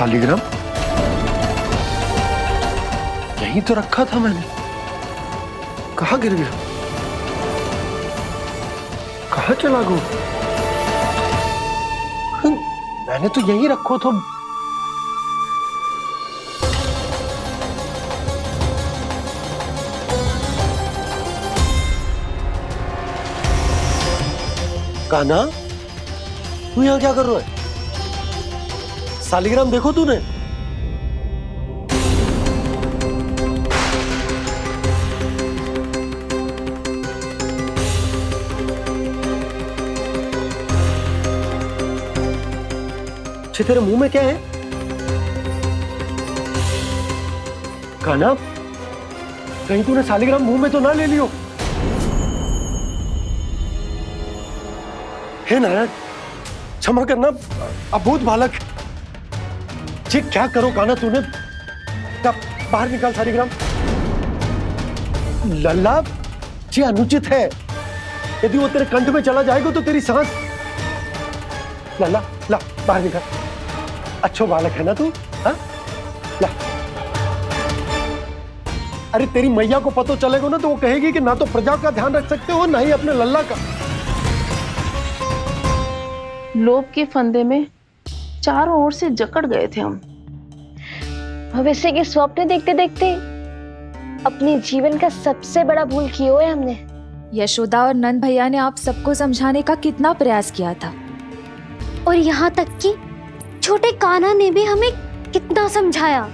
शालिग्राम यहीं तो रखा था मैंने, कहाँ गिर गया, कहाँ चला गया? मैंने तो यहीं रखो तो। कान्हा, तू यहाँ क्या कर रहा है? शालिग्राम देखो तूने? अच्छे, तेरे मुंह में क्या है? कान्हा, कहीं तूने शालिग्राम मुंह में तो ना ले लियो? हे नारायण, क्षमा करना, अबोध बालक। जी क्या करो कान्हा तूने? बाहर निकाल शालिग्राम। लल्ला, जी अनुचित है। यदि वो तेरे कंठ में चला जाएगा तो तेरी सांस। लल्ला, ला बाहर निकाल। अच्छो बालक है ना तू? हाँ, ला। अरे तेरी मैया को पता चलेगा ना तो वो कहेगी कि ना तो प्रजा का ध्यान रख सकते हो ना ही अपने लल्ला का। लोभ के फंदे में चारों ओर से जकड़ गए थे हम। भविष्य के स्वप्न देखते देखते अपने जीवन का सबसे बड़ा भूल किया है हमने। यशोदा और नंद भैया ने आप सबको समझाने का कितना प्रयास किया था, और यहाँ तक कि छोटे कान्हा ने भी हमें कितना समझाया,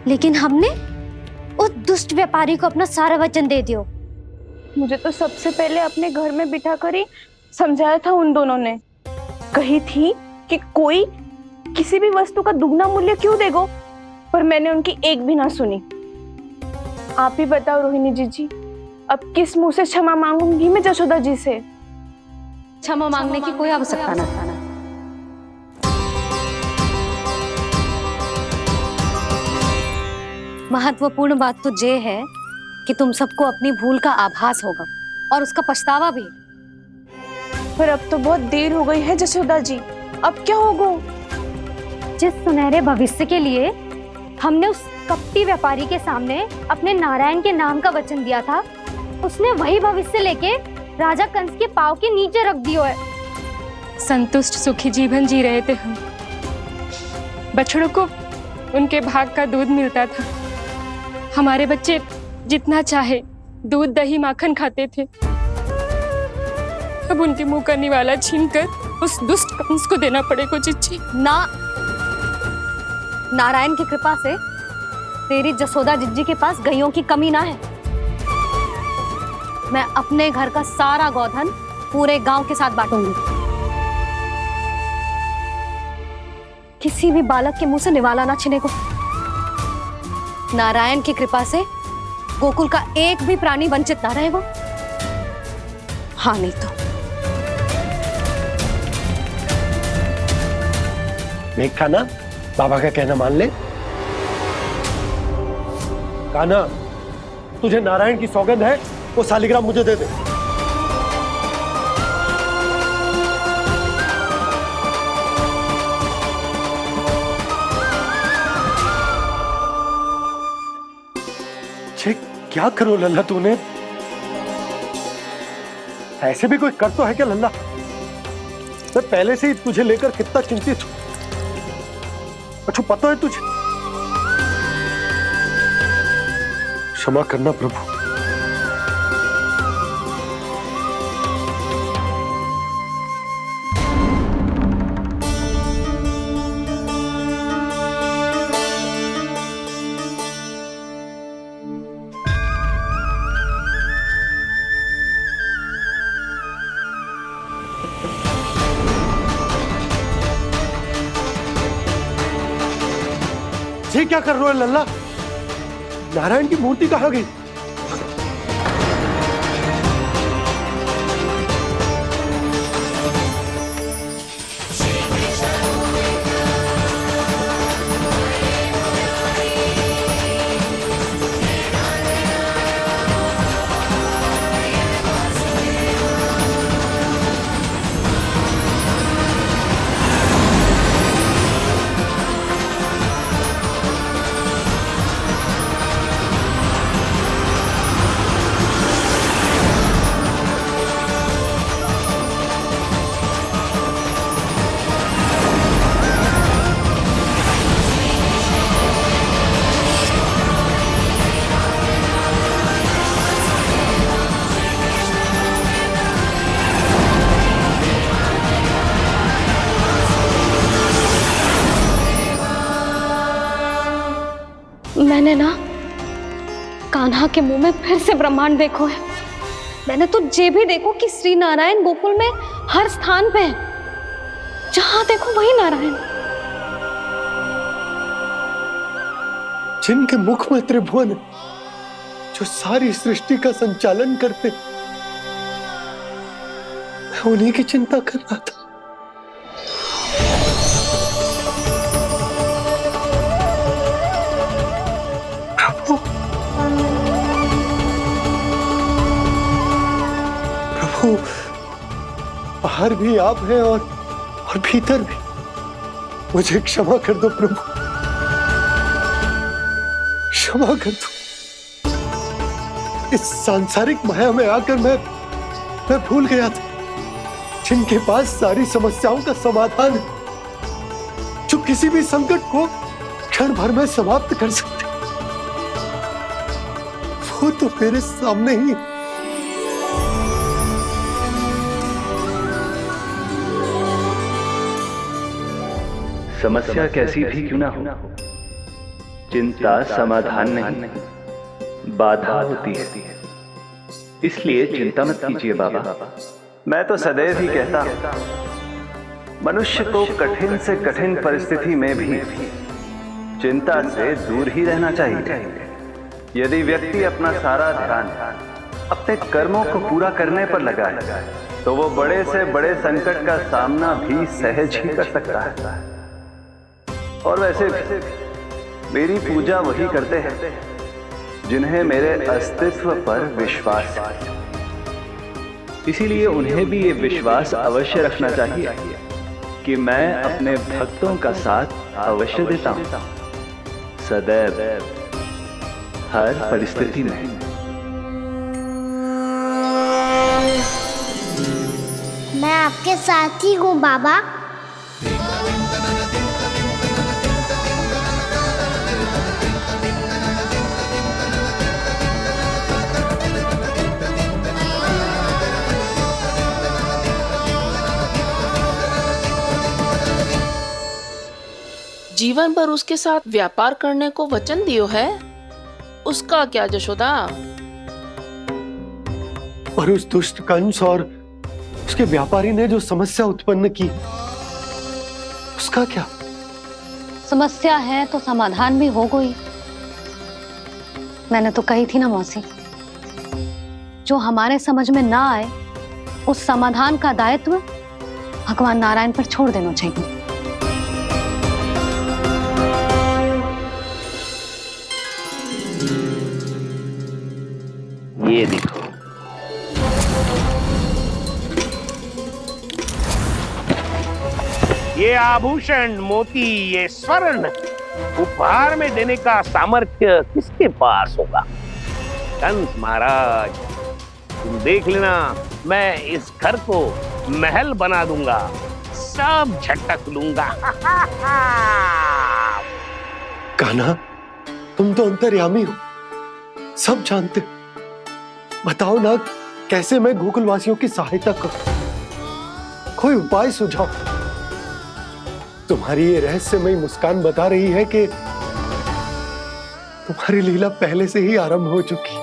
लेकिन हमने उस दुष्ट व्यापारी को अपना सारा वचन दे दिया। मुझे तो सबसे पहले अपने घर में बिठा कर ही समझाया था उन दोनों ने। कही थी कि कोई किसी भी वस्तु का दुगना मूल्य क्यों देगा, पर मैंने उनकी एक भी ना सुनी। आप ही बताओ रोहिणी जी, अब किस मुंह से क्षमा मांगूंगी मैं जशोदा जी से? क्षमा मांगने की कोई आवश्यकता ना। महत्वपूर्ण बात तो ये है कि तुम सबको अपनी भूल का आभास होगा और उसका पछतावा भी। पर अब तो बहुत देर हो गई है जशोदा जी, अब क्या होगा? जिस सुनहरे भविष्य के लिए हमने उस कपटी व्यापारी के सामने अपने नारायण के नाम का वचन दिया था, उसने वही भविष्य लेके राजा कंस के पांव के नीचे रख दिया है। संतुष्ट सुखी जीवन जी रहे थे हम। बछड़ों को उनके भाग का दूध मिलता था। हमारे बच्चे जितना चाहे दूध दही माखन खाते थे। अब उनके मुंह का निवाला छीनकर उस दुष्ट कंस को देना पड़ेगा चिच्ची। ना, नारायण की कृपा से तेरी जसोदा जिज्जी के पास गैयों की कमी ना है। मैं अपने घर का सारा गोधन पूरे गांव के साथ बांटूंगी। किसी भी बालक के मुंह से निवाला ना छिने को। नारायण की कृपा से गोकुल का एक भी प्राणी वंचित ना रहेगा। हाँ नहीं तो देख कान्हा, बाबा का कहना मान ले। कान्हा, तुझे नारायण की सौगंध है, वो शालिग्राम मुझे दे दे। छे, क्या करो लल्ला तूने? ऐसे भी कोई कर तो है क्या लल्ला? मैं पहले से ही तुझे लेकर कितना चिंतित हूं। अच्छा पता है तुझे? क्षमा करना प्रभु। ये क्या कर रहे हो लल्ला? नारायण की मूर्ति कहाँ गई? मैंने ना कान्हा के मुंह में फिर से ब्रह्मांड देखो है। मैंने तो ये भी देखो कि श्री नारायण गोकुल में हर स्थान पे है, जहां देखो वही नारायण। जिनके मुख में त्रिभुवन है, जो सारी सृष्टि का संचालन करते, मैं उन्हीं की चिंता कर रहा था। प्रभु, प्रभु, बाहर भी आप हैं और भीतर भी। मुझे क्षमा कर दो प्रभु, क्षमा कर दो। इस सांसारिक माया में आकर मैं भूल गया था, जिनके पास सारी समस्याओं का समाधान है, जो किसी भी संकट को क्षण भर में समाप्त कर सकते, वो तो मेरे सामने ही। समस्या कैसी भी क्यों ना हो, चिंता समाधान नहीं, बाधा होती है। इसलिए चिंता मत कीजिए बाबा। मैं तो सदैव ही कहता हूं, मनुष्य को कठिन से कठिन परिस्थिति में भी चिंता से दूर ही रहना चाहिए। यदि व्यक्ति अपना सारा ध्यान अपने कर्मों को पूरा करने पर लगाए, तो वो बड़े से बड़े संकट का सामना भी सहज ही कर सकता है। और वैसे भी मेरी पूजा वही करते हैं जिन्हें मेरे अस्तित्व पर विश्वास है। इसीलिए उन्हें भी ये विश्वास अवश्य रखना चाहिए कि मैं अपने भक्तों का साथ अवश्य देता हूं, सदैव, हर परिस्थिति में। मैं आपके साथ ही हूँ बाबा। जीवन भर उसके साथ व्यापार करने को वचन दियो है, उसका क्या जशोदा? और उस दुष्ट कंस और उसके व्यापारी ने जो समस्या उत्पन्न की, उसका क्या? समस्या है तो समाधान भी हो गई। मैंने तो कही थी ना मौसी, जो हमारे समझ में ना आए उस समाधान का दायित्व भगवान नारायण पर छोड़ देना चाहिए। ये देखो, ये आभूषण, मोती, ये स्वर्ण उपहार में देने का सामर्थ्य किसके पास होगा? कंस महाराज, तुम देख लेना, मैं इस घर को महल बना दूंगा, सब झटक लूंगा। कान्हा, तुम तो अंतर्यामी हो, सब जानते हो। बताओ ना, कैसे मैं गोकुलवासियों की सहायता करूं? कोई उपाय सुझाओ। तुम्हारी ये रहस्यमयी मुस्कान बता रही है कि तुम्हारी लीला पहले से ही आरंभ हो चुकी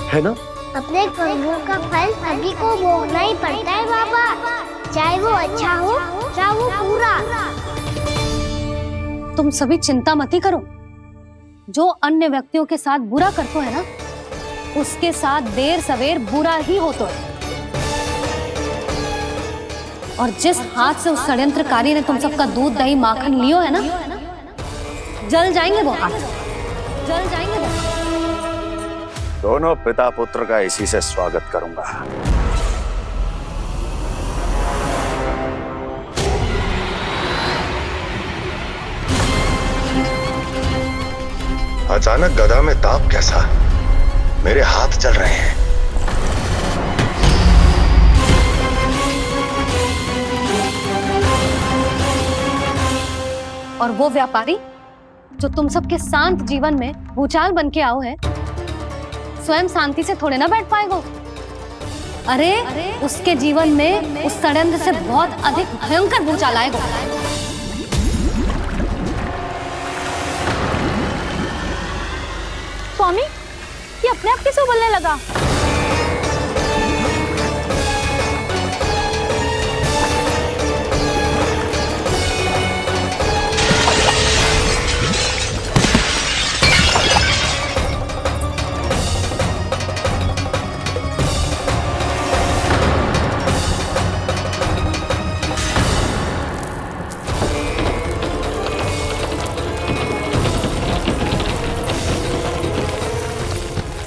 है ना? अपने कर्मों का फल सभी को भोगना ही पड़ता है बाबा, चाहे वो अच्छा हो चाहे वो बुरा। तुम सभी चिंता मत ही करो। जो अन्य व्यक्तियों के साथ बुरा करते है ना, उसके साथ देर सवेर बुरा ही होता है। और जिस हाथ से उस षड्यंत्रकारी ने तुम सबका दूध दही माखन लियो है ना, जल जाएंगे वो हाथ, जल जाएंगे वो हाथ। दोनों पिता पुत्र का इसी से स्वागत करूंगा। अचानक गदा में ताप कैसा? मेरे हाथ चल रहे हैं। और वो व्यापारी जो तुम सबके शांत जीवन में भूचाल बन के आओ है, स्वयं शांति से थोड़े ना बैठ पाएगा। अरे उसके जीवन में उस षड्यंत्र से बहुत अधिक भयंकर भूचाल आएगा। स्वामी, ये अपने आप कैसे उबलने लगा?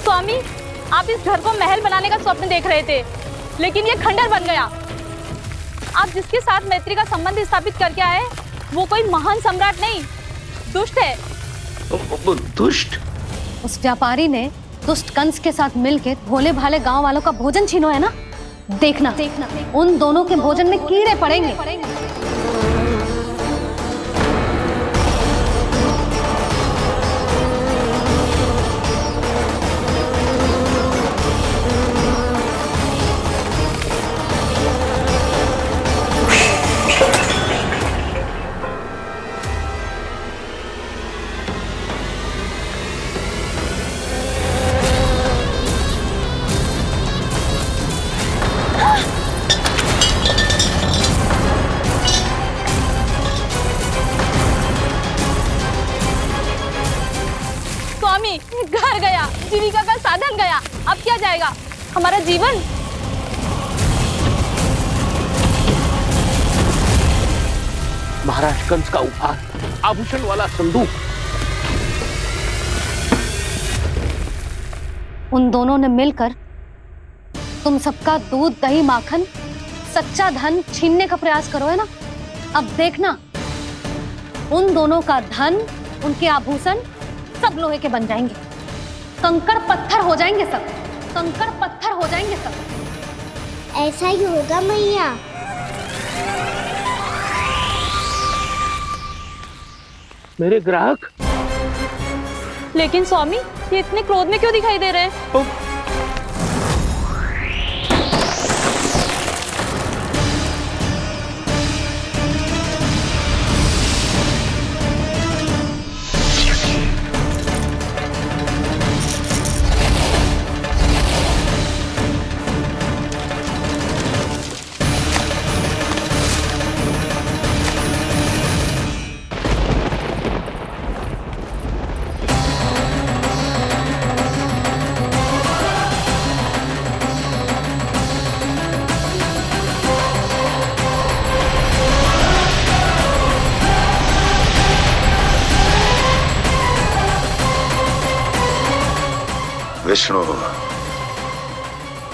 स्वामी, आप इस घर को महल बनाने का स्वप्न देख रहे थे, लेकिन ये खंडर बन गया। आप जिसके साथ मैत्री का संबंध स्थापित करके आए, वो कोई महान सम्राट नहीं, दुष्ट है। दुष्ट? उस व्यापारी ने दुष्ट कंस के साथ मिलकर भोले भाले गांव वालों का भोजन छीनो है ना। देखना उन दोनों के भोजन में कीड़े पड़ेंगे। घर गया, जीविका का साधन गया, अब क्या जाएगा हमारा जीवन? महाराज कंस का उपहार, आभूषण वाला संदूक। उन दोनों ने मिलकर तुम सबका दूध दही माखन सच्चा धन छीनने का प्रयास करो है ना। अब देखना उन दोनों का धन, उनके आभूषण सब लोहे के बन जाएंगे, कंकड़ पत्थर हो जाएंगे सब, कंकड़ पत्थर हो जाएंगे सब। ऐसा ही होगा मैया। मेरे ग्राहक? लेकिन स्वामी, ये इतने क्रोध में क्यों दिखाई दे रहे हैं?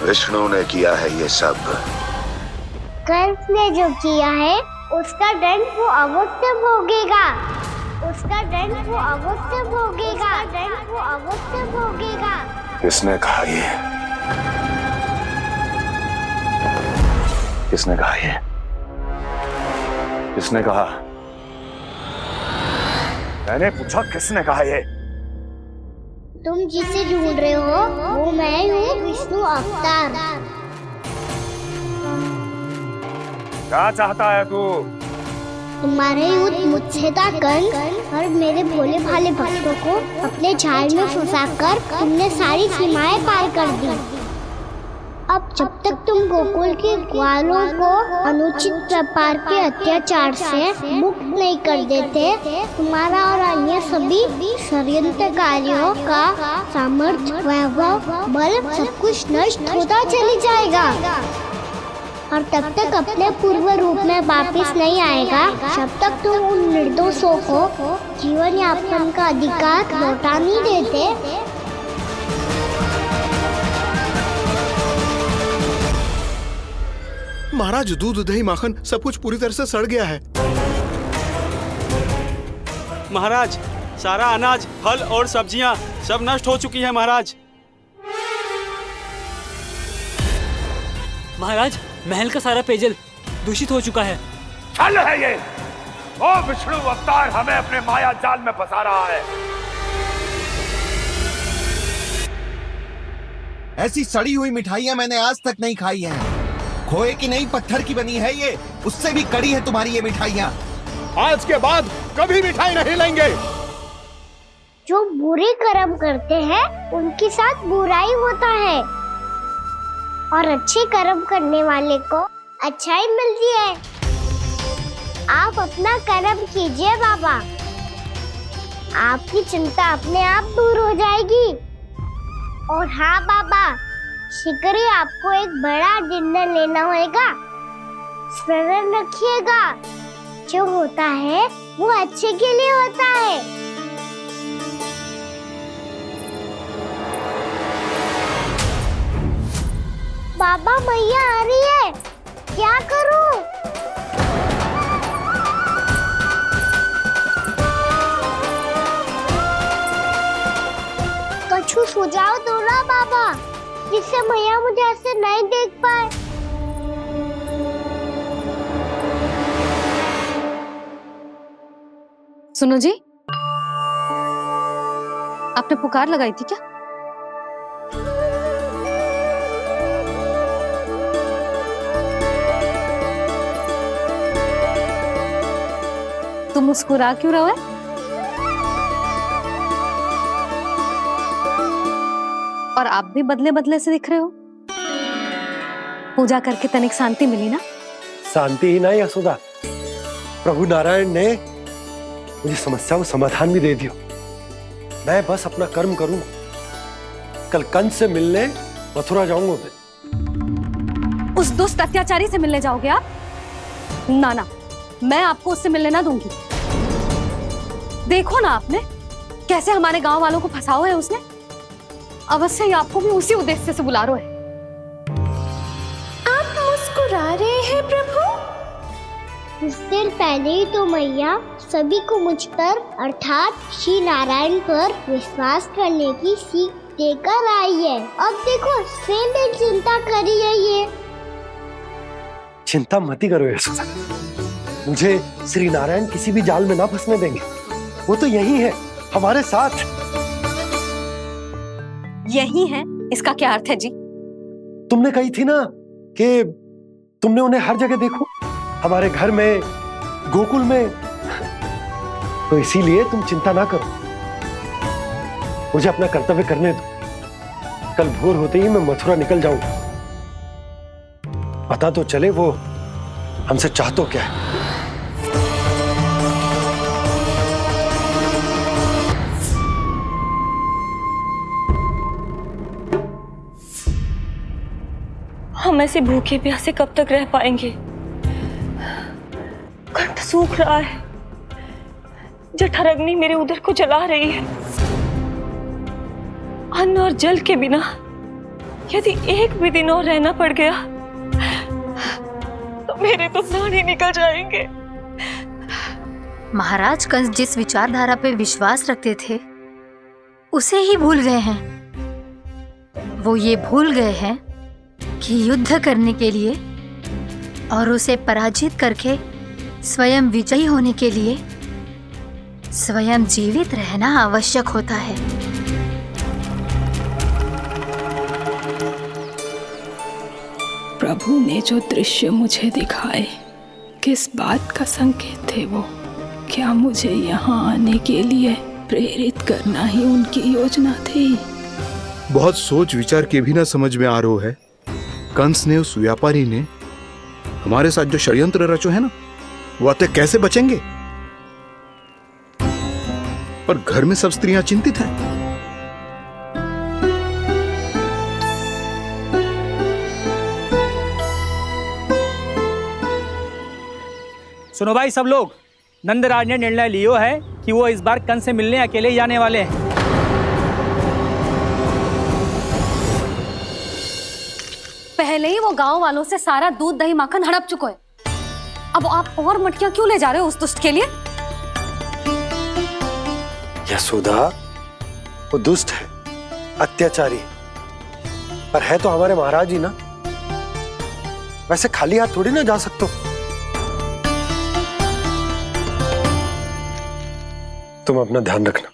विष्णु ने किया है ये सब। कंस ने जो किया है उसका दंड वो अवश्य भोगेगा, उसका दंड वो अवश्य भोगेगा, दंड वो अवश्य भोगेगा। किसने कहा ये? किसने कहा ये? किसने कहा? मैंने पूछा किसने कहा ये? तुम जिसे ढूंढ रहे हो वो मैं हूँ, विष्णु अवतार। क्या चाहता है तू? तुम्हारे युद्ध मुझसे था कंस, और मेरे भोले भाले भक्तों को अपने जाल में फंसाकर तुमने सारी सीमाएं पार कर दी। अब जब तक तुम गोकुल के ग्वालों को अनुचित प्रकार के अत्याचार से मुक्त नहीं कर देते, तुम्हारा और अन्य सभी षड्यंत्रकारियों का सामर्थ्य, वैभव, बल सब कुछ नष्ट होता चली जाएगा, और तब तक अपने पूर्व रूप में वापस नहीं आएगा जब तक तुम उन निर्दोषों को जीवन यापन का अधिकार लौटा नहीं देते। महाराज, दूध दही माखन सब कुछ पूरी तरह से सड़ गया है। महाराज, सारा अनाज, फल और सब्जियां सब नष्ट हो चुकी है महाराज। महाराज, महल का सारा पेयजल दूषित हो चुका है। छल है ये। ओ विष्णु अवतार हमें अपने माया जाल में फंसा रहा है। ऐसी सड़ी हुई मिठाइयां मैंने आज तक नहीं खाई हैं। खोए की नहीं, पत्थर की बनी है ये, उससे भी कड़ी है तुम्हारी ये मिठाइयां। आज के बाद कभी मिठाई नहीं लेंगे। जो बुरे कर्म करते हैं उनके साथ बुराई होता है और अच्छे कर्म करने वाले को अच्छाई मिलती है। आप अपना कर्म कीजिए बाबा, आपकी चिंता अपने आप दूर हो जाएगी। और हाँ बाबा, शीघ्र ही आपको एक बड़ा डिनर लेना होगा। स्मरण रखिएगा, जो होता है वो अच्छे के लिए होता है। बाबा मैया आ रही है, क्या करूं? कुछ सुझाव दो ना बाबा, जिससे मैया मुझे ऐसे नहीं देख पाए। सुनो जी, आपने पुकार लगाई थी क्या? तुम मुस्कुरा क्यों रहे हो? और आप भी बदले बदले से दिख रहे हो। पूजा करके तनिक शांति मिली ना? शांति ही नहीं यशोदा, प्रभु नारायण ने मुझे समस्या को समाधान भी दे दिया। मैं बस अपना कर्म करूंगा। कल कंस से मिलने मथुरा जाऊंगा मैं। उस दुष्ट अत्याचारी से मिलने जाओगे आप? ना ना, मैं आपको उससे मिलने ना दूंगी। देखो ना आपने कैसे हमारे गांव वालों को फंसाओ है उसने। अवश्य ही आपको भी उसी उद्देश्य से बुला रहा है। आप मुस्कुरा रहे हैं प्रभु? कुछ देर पहले ही तो मैया सभी को मुझ पर अर्थात श्री नारायण पर विश्वास करने की सीख देकर आई है। अब देखो स्वयं भी चिंता करी है ये। चिंता मत करो यशोदा, मुझे श्री नारायण किसी भी जाल में ना फंसने देंगे। वो तो यही है हमारे साथ। यही है, इसका क्या अर्थ है जी? तुमने कही थी ना कि तुमने उन्हें हर जगह देखो, हमारे घर में, गोकुल में। तो इसीलिए तुम चिंता ना करो, मुझे अपना कर्तव्य करने दो। कल भोर होते ही मैं मथुरा निकल जाऊंगा। पता तो चले वो हमसे चाहतो क्या है। हम ऐसे भूखे प्यासे कब तक रह पाएंगे? कंठ सूख रहा है, जठराग्नि मेरे उदर को जला रही है। अन्न और जल के बिना यदि एक भी दिन और रहना पड़ गया तो मेरे तो प्राण ही निकल जाएंगे। महाराज कंस जिस विचारधारा पे विश्वास रखते थे उसे ही भूल गए हैं। वो ये भूल गए हैं कि युद्ध करने के लिए और उसे पराजित करके स्वयं विजयी होने के लिए स्वयं जीवित रहना आवश्यक होता है। प्रभु ने जो दृश्य मुझे दिखाए, किस बात का संकेत थे वो? क्या मुझे यहाँ आने के लिए प्रेरित करना ही उनकी योजना थी? बहुत सोच विचार के भी ना समझ में आ रहा है। कंस ने, उस व्यापारी ने हमारे साथ जो षड्यंत्र रचो है ना, वो आते कैसे बचेंगे? पर घर में सब स्त्रियां चिंतित हैं। सुनो भाई सब लोग, नंदराज ने निर्णय लियो है कि वो इस बार कंस से मिलने अकेले जाने वाले हैं। पहले ही वो गांव वालों से सारा दूध दही माखन हड़प चुका है। अब आप और मटकियां क्यों ले जा रहे हो उस दुष्ट के लिए? यशोदा, वो दुष्ट है, अत्याचारी, पर है तो हमारे महाराज ही ना। वैसे खाली हाथ थोड़ी ना जा सकते हो। तुम अपना ध्यान रखना।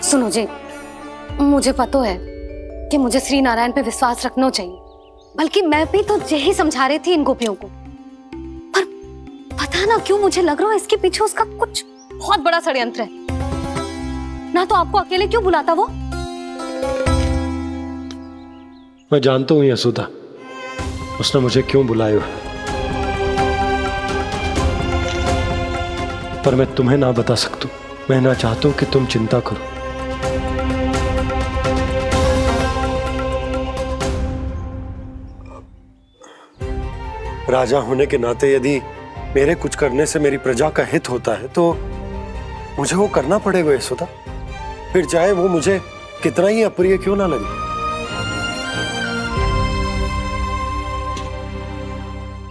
सुनो जी, मुझे पता है कि मुझे श्री नारायण पे विश्वास रखना चाहिए, बल्कि मैं भी तो यही समझा रही थी इन गोपियों को। पर पता ना क्यों मुझे लग रहा है इसके पीछे उसका कुछ बहुत बड़ा षड्यंत्र है। ना तो आपको अकेले क्यों बुलाता वो? मैं जानता हूं यशोदा, उसने मुझे क्यों बुलाया है, पर मैं तुम्हें ना बता सकता। मैं ना चाहता हूं कि तुम चिंता करो। राजा होने के नाते यदि मेरे कुछ करने से मेरी प्रजा का हित होता है तो मुझे वो करना पड़ेगा यशोदा, फिर चाहे वो मुझे कितना ही अप्रिय क्यों ना लगे।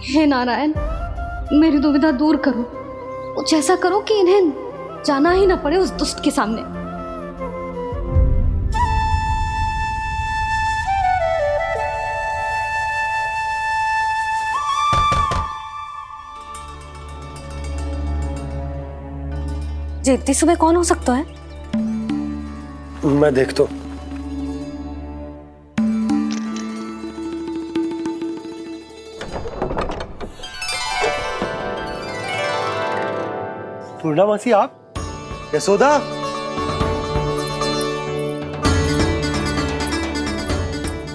हे नारायण, मेरी दुविधा दूर करो। कुछ ऐसा करो कि इन्हें जाना ही ना पड़े उस दुष्ट के सामने। जी इतनी सुबह कौन हो सकता है? मैं देखता हूं। पूर्णामासी आप? यशोदा?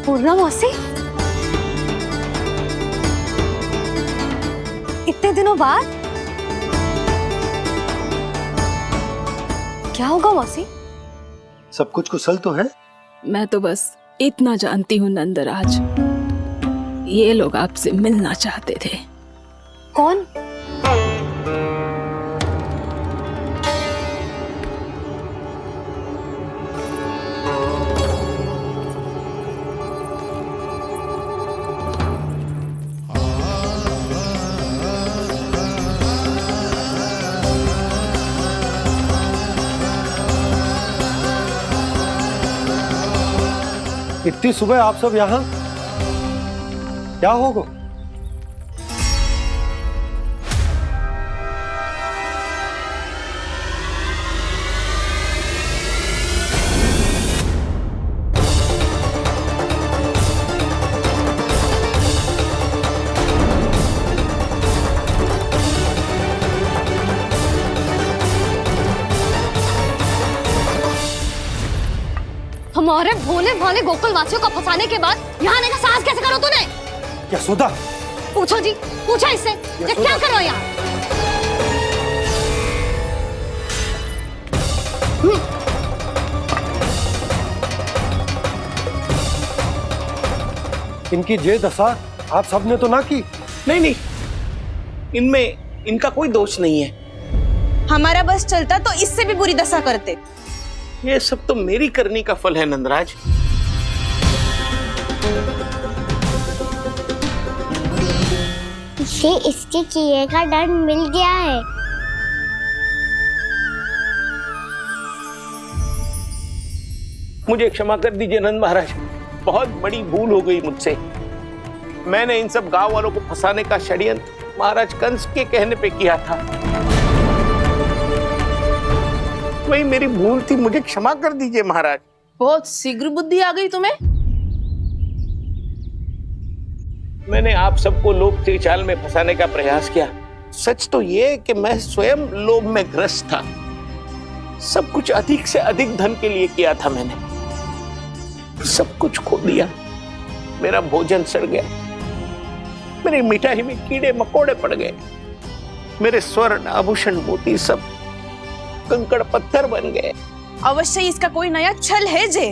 पूर्णामासी? इतने दिनों बाद? क्या होगा मौसी? सब कुछ कुशल तो है? मैं तो बस इतना जानती हूँ नंदराज, ये लोग आपसे मिलना चाहते थे। कौन? इतनी सुबह आप सब यहाँ? क्या होगा? हमारे भोले भाले गोकुल वासियों को फंसाने के बाद यहाँ आने का साहस कैसे करो तूने? यशोदा! पूछो जी, पूछो इससे, ये क्या करो यहाँ? इनकी जे दशा आप सबने तो ना की? नहीं नहीं, इनमें इनका कोई दोष नहीं है। हमारा बस चलता तो इससे भी बुरी दशा करते। ये सब तो मेरी करनी का फल है नंदराज। इसे इसके किए का दंड मिल गया है। मुझे क्षमा कर दीजिए नंद महाराज, बहुत बड़ी भूल हो गई मुझसे। मैंने इन सब गांव वालों को फंसाने का षड्यंत्र महाराज कंस के कहने पे किया था। वही मेरी भूल थी, मुझे क्षमा कर दीजिए महाराज। बहुत शीघ्र बुद्धि आ गई तुम्हें। मैंने आप सबको लोभ के चाल में फंसाने का प्रयास किया। सच तो ये कि मैं स्वयं लोभ में ग्रस्त था। सब कुछ अधिक से अधिक धन के लिए किया था मैंने। सब कुछ खो दिया। मेरा भोजन सड़ गया, मेरी मिठाई में कीड़े मकोड़े पड़ गए, मेरे स्वर्ण आभूषण मोती सब कंकड़ पत्थर बन गए। अवश्य इसका कोई नया छल है जे।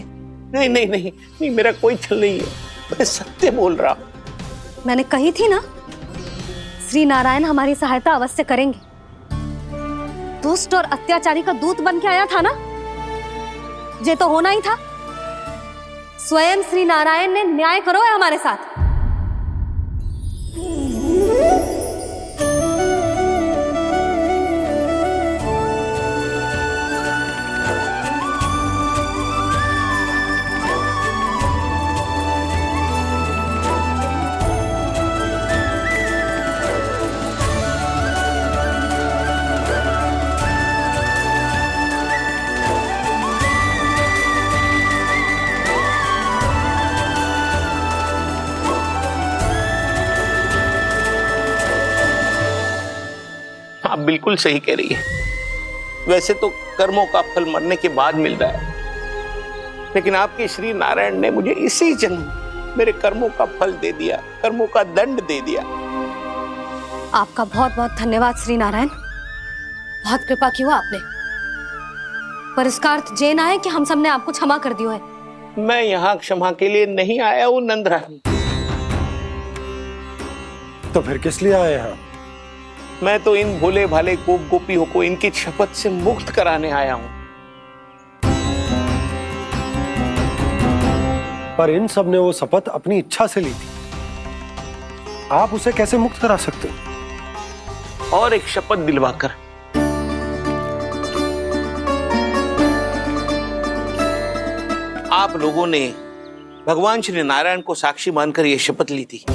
नहीं नहीं नहीं नहीं, मेरा कोई छल नहीं है, मैं सत्य बोल रहा हूं। मैंने कही थी ना, श्री नारायण हमारी सहायता अवश्य करेंगे। दुष्ट और अत्याचारी का दूत बन के आया था ना, ये तो होना ही था। स्वयं श्री नारायण ने न्याय करो है हमारे साथ। आप बिल्कुल सही कह रही है। वैसे तो कर्मों का फल मरने के बाद मिल रहा है, लेकिन आपके श्री नारायण ने मुझे इसी जन्म मेरे कर्मों का फल दे दिया, कर्मों का दंड दे दिया। आपका बहुत बहुत धन्यवाद श्री नारायण, बहुत कृपा की हो आपने। पर इसका अर्थ ये ना है कि हम सबने आपको क्षमा कर दियो है। मैं यहाँ क्षमा के लिए नहीं आया हूँ नंदरानी। तो फिर किस लिए आए हैं? मैं तो इन भोले भाले गोप गोपियों को इनकी शपथ से मुक्त कराने आया हूँ। पर इन सब ने वो शपथ अपनी इच्छा से ली थी, आप उसे कैसे मुक्त करा सकते हो? और एक शपथ दिलवाकर। आप लोगों ने भगवान श्री नारायण को साक्षी मानकर यह शपथ ली थी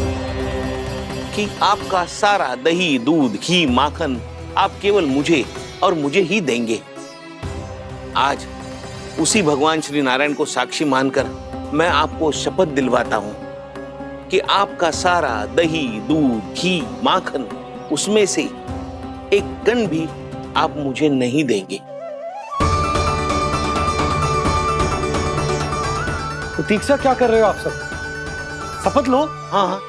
कि आपका सारा दही, दूध, घी, माखन आप केवल मुझे और मुझे ही देंगे। आज उसी भगवान श्री नारायण को साक्षी मानकर मैं आपको शपथ दिलवाता हूं कि आपका सारा दही, दूध, घी, माखन उसमें से एक कण भी आप मुझे नहीं देंगे। प्रतीक्षा क्या कर रहे हो आप सब? शपथ लो। हाँ हाँ।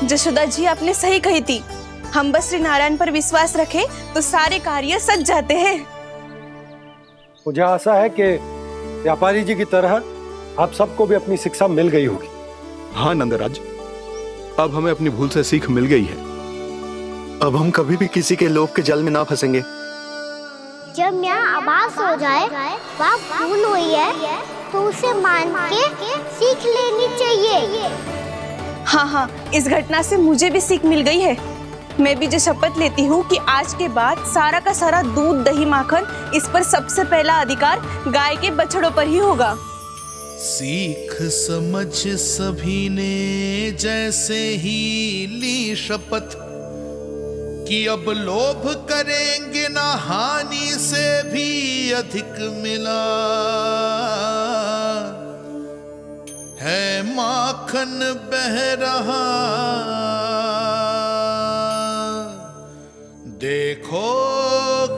जशोदा जी, आपने सही कही थी। हम बस श्री नारायण पर विश्वास रखें तो सारे कार्य सज जाते हैं। मुझे आशा है कि व्यापारी जी की तरह आप सबको भी अपनी शिक्षा मिल गई होगी। हाँ नंदराज, अब हमें अपनी भूल से सीख मिल गई है। अब हम कभी भी किसी के लोभ के जाल में ना फंसेंगे। जब यहाँ आभास हो जाए वहाँ भूल हुई है तो उसे मान के सीख लेनी चाहिए। हाँ हाँ, इस घटना से मुझे भी सीख मिल गई है। मैं भी जो शपथ लेती हूँ कि आज के बाद सारा का सारा दूध, दही, माखन इस पर सबसे पहला अधिकार गाय के बछड़ों पर ही होगा। सीख समझ सभी ने जैसे ही ली शपथ कि अब लोभ करेंगे ना हानि से भी अधिक मिला है, माखन बह रहा देखो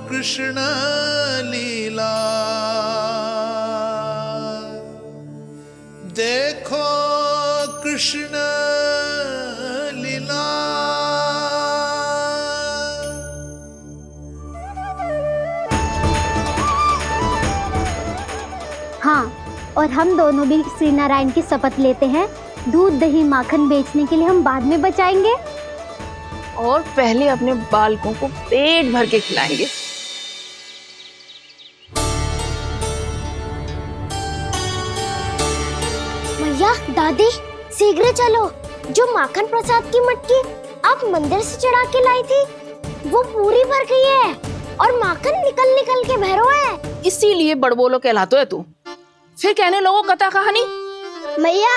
कृष्ण लीला, देखो कृष्ण लीला। हाँ, और हम दोनों भी श्री नारायण की शपथ लेते हैं, दूध, दही, माखन बेचने के लिए हम बाद में बचाएंगे और पहले अपने बालकों को पेट भर के खिलाएंगे। भैया, दादी, शीघ्र चलो। जो माखन प्रसाद की मटकी आप मंदिर से चढ़ा के लाई थी वो पूरी भर गई है और माखन निकल निकल के भरो है। इसीलिए बड़बोलो कहलाते है तू। फिर कहने लोगों कथा कहानी। भैया,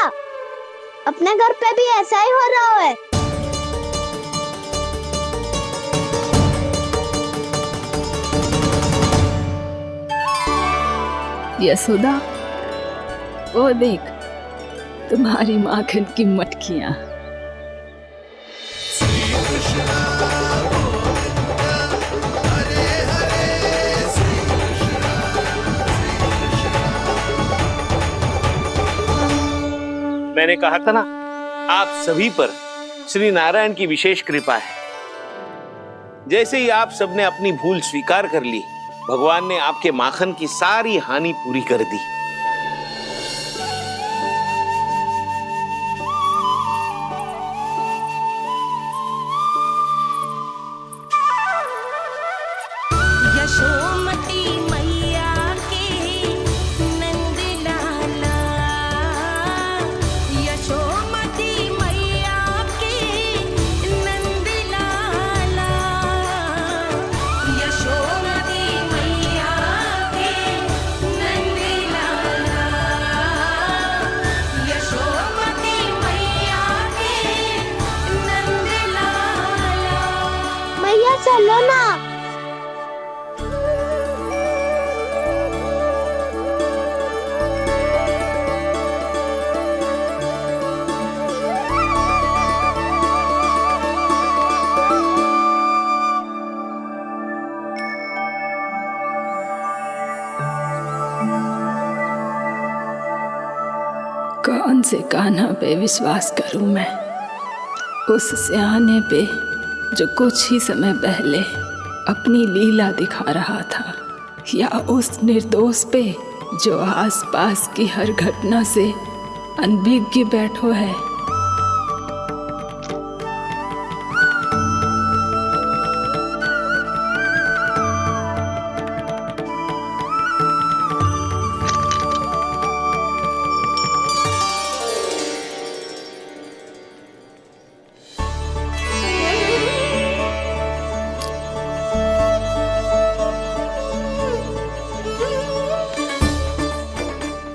अपने घर पे भी ऐसा ही हो रहा है। यशोदा, वो देख तुम्हारी माखन की मटकियां। मैंने कहा था ना, आप सभी पर श्री नारायण की विशेष कृपा है। जैसे ही आप सबने अपनी भूल स्वीकार कर ली, भगवान ने आपके माखन की सारी हानि पूरी कर दी। यशोमती मैया के नंद लाला, यशोमती मैया के नंद लाला, यशोमती मैया के नंद लाला। से कान्हा पे विश्वास करूं मैं? उस सियाने पे जो कुछ ही समय पहले अपनी लीला दिखा रहा था, या उस निर्दोष पे जो आसपास की हर घटना से अनभिज्ञ बैठो है?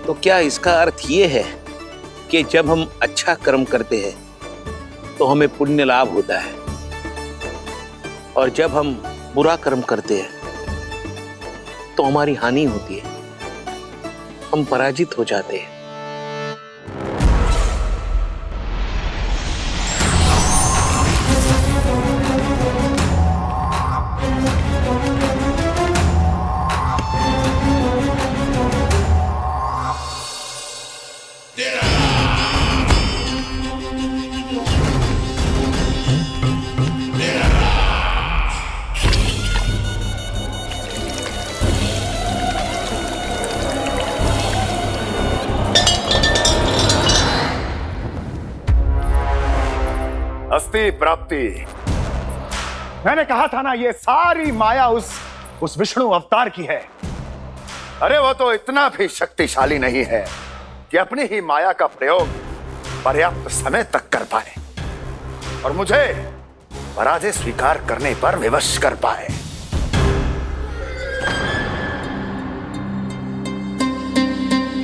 तो क्या इसका अर्थ ये है कि जब हम अच्छा कर्म करते हैं तो हमें पुण्य लाभ होता है, और जब हम बुरा कर्म करते हैं तो हमारी हानि होती है, हम पराजित हो जाते हैं? अस्ति प्राप्ति। मैंने कहा था ना, ये सारी माया उस विष्णु अवतार की है। अरे वो तो इतना भी शक्तिशाली नहीं है कि अपनी ही माया का प्रयोग पर्याप्त समय तक कर पाए और मुझे पराजय स्वीकार करने पर विवश कर पाए।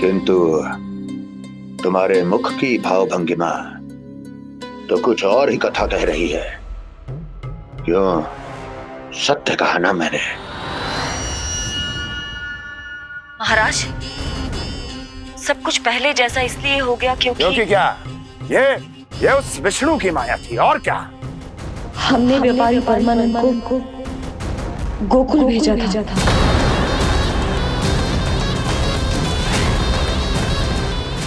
किंतु तुम्हारे मुख की भावभंगिमा तो कुछ और ही कथा कह रही है। क्यों? सत्य कहा ना मैंने। महाराज, सब कुछ पहले जैसा इसलिए हो गया क्योंकि क्या? ये उस विष्णु की माया थी, और क्या? हमने व्यापारी परमानंद को गोकुल भेजा था।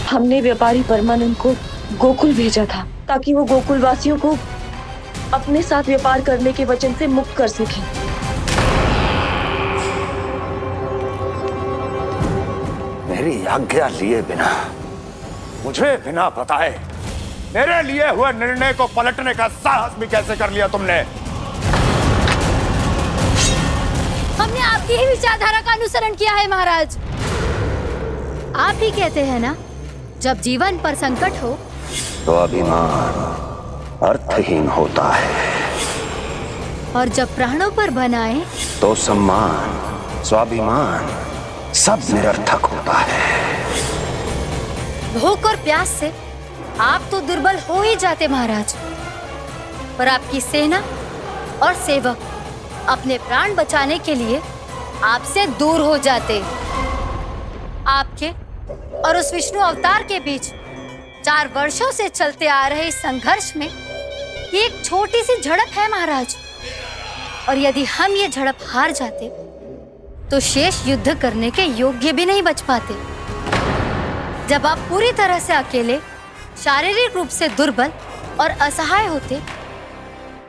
हमने व्यापारी परमानंद को गोकुल भेजा था ताकि वो गोकुल वासियों को अपने साथ व्यापार करने के वचन से मुक्त कर सके। मेरी आज्ञा लिए बिना, मुझे बिना बताए मेरे लिए हुए निर्णय को पलटने का साहस भी कैसे कर लिया तुमने? हमने आपकी ही विचारधारा का अनुसरण किया है महाराज। आप ही कहते हैं ना, जब जीवन पर संकट हो तो अभिमान अर्थहीन होता है, और जब प्राणों पर बनाए तो सम्मान स्वाभिमान सब निरर्थक होता है। भूख और प्यास से आप तो दुर्बल हो ही जाते महाराज, पर आपकी सेना और सेवक अपने प्राण बचाने के लिए आपसे दूर हो जाते। आपके और उस विष्णु अवतार के बीच 4 वर्षों से चलते आ रहे इस संघर्ष में ये एक छोटी सी झड़प है महाराज, और यदि हम ये झड़प हार जाते तो शेष युद्ध करने के योग्य भी नहीं बच पाते। जब आप पूरी तरह से अकेले, शारीरिक रूप से दुर्बल और असहाय होते,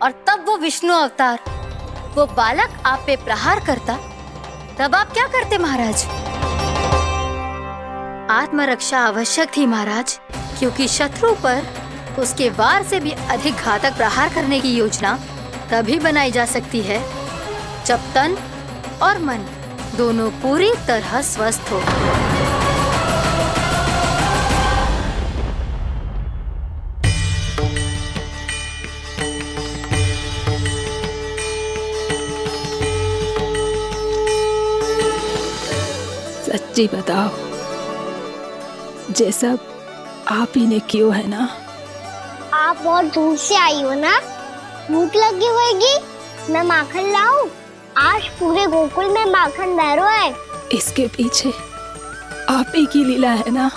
और तब वो विष्णु अवतार, वो बालक आप पे प्रहार करता, तब आप क्या करते महाराज? आत्मरक्षा आवश्यक थी महाराज, क्योंकि शत्रु पर उसके वार से भी अधिक घातक प्रहार करने की योजना तभी बनाई जा सकती है जब तन और मन दोनों पूरी तरह स्वस्थ हो। सच्ची बताओ, ये सब आप ही ने क्यों है ना? आप बहुत दूर से आई हो ना, भूख लगी होगी। मैं माखन लाऊं? आज पूरे गोकुल में माखन बह रहा है। इसके पीछे आप ही की लीला है ना?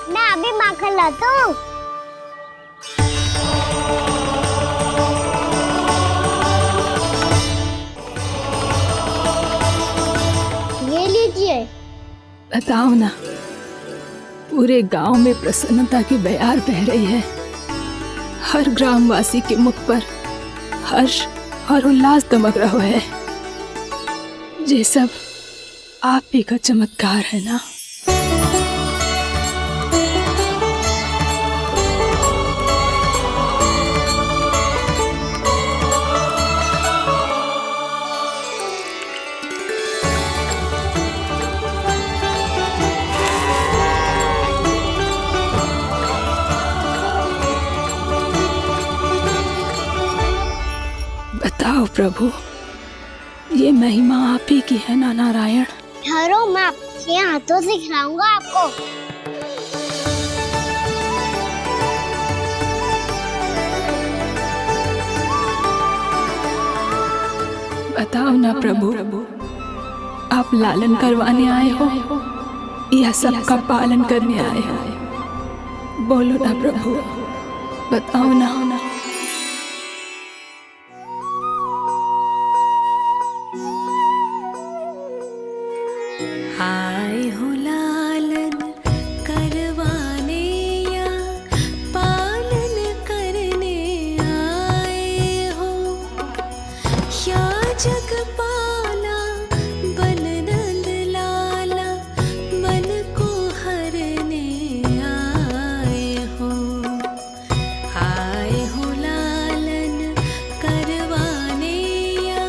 मैं अभी माखन लाता हूँ। ये लीजिए। बताओ ना, पूरे गांव में प्रसन्नता की बयार बह रही है। हर ग्रामवासी के मुख पर हर्ष और उल्लास दमक रहा है। ये सब आप ही का चमत्कार है ना। बताओ प्रभु, ये महिमा आप ही की है ना नारायण? ठहरो, मैं आपके हाथों से खिलाऊंगा आपको। बताओ ना प्रभु, आप लालन करवाने आए हो या सबका पालन करने आए हो? बोलो ना प्रभु, बताओ ना। आए हो लालन करवाने या पालन करने आए हो, या जगपाला बन नंद लाला मन को हरने आए हो। आए हो लालन करवाने या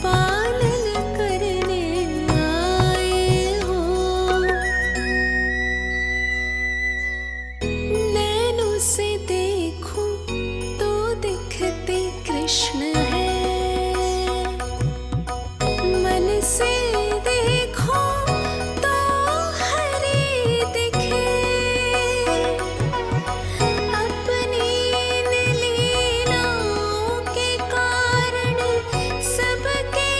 पालन करने आए हो। नैनों से देखूं तो दिखते कृष्ण है, मन से देखो तो हरि दिखे। अपनी इन लीलाओं के कारण सबके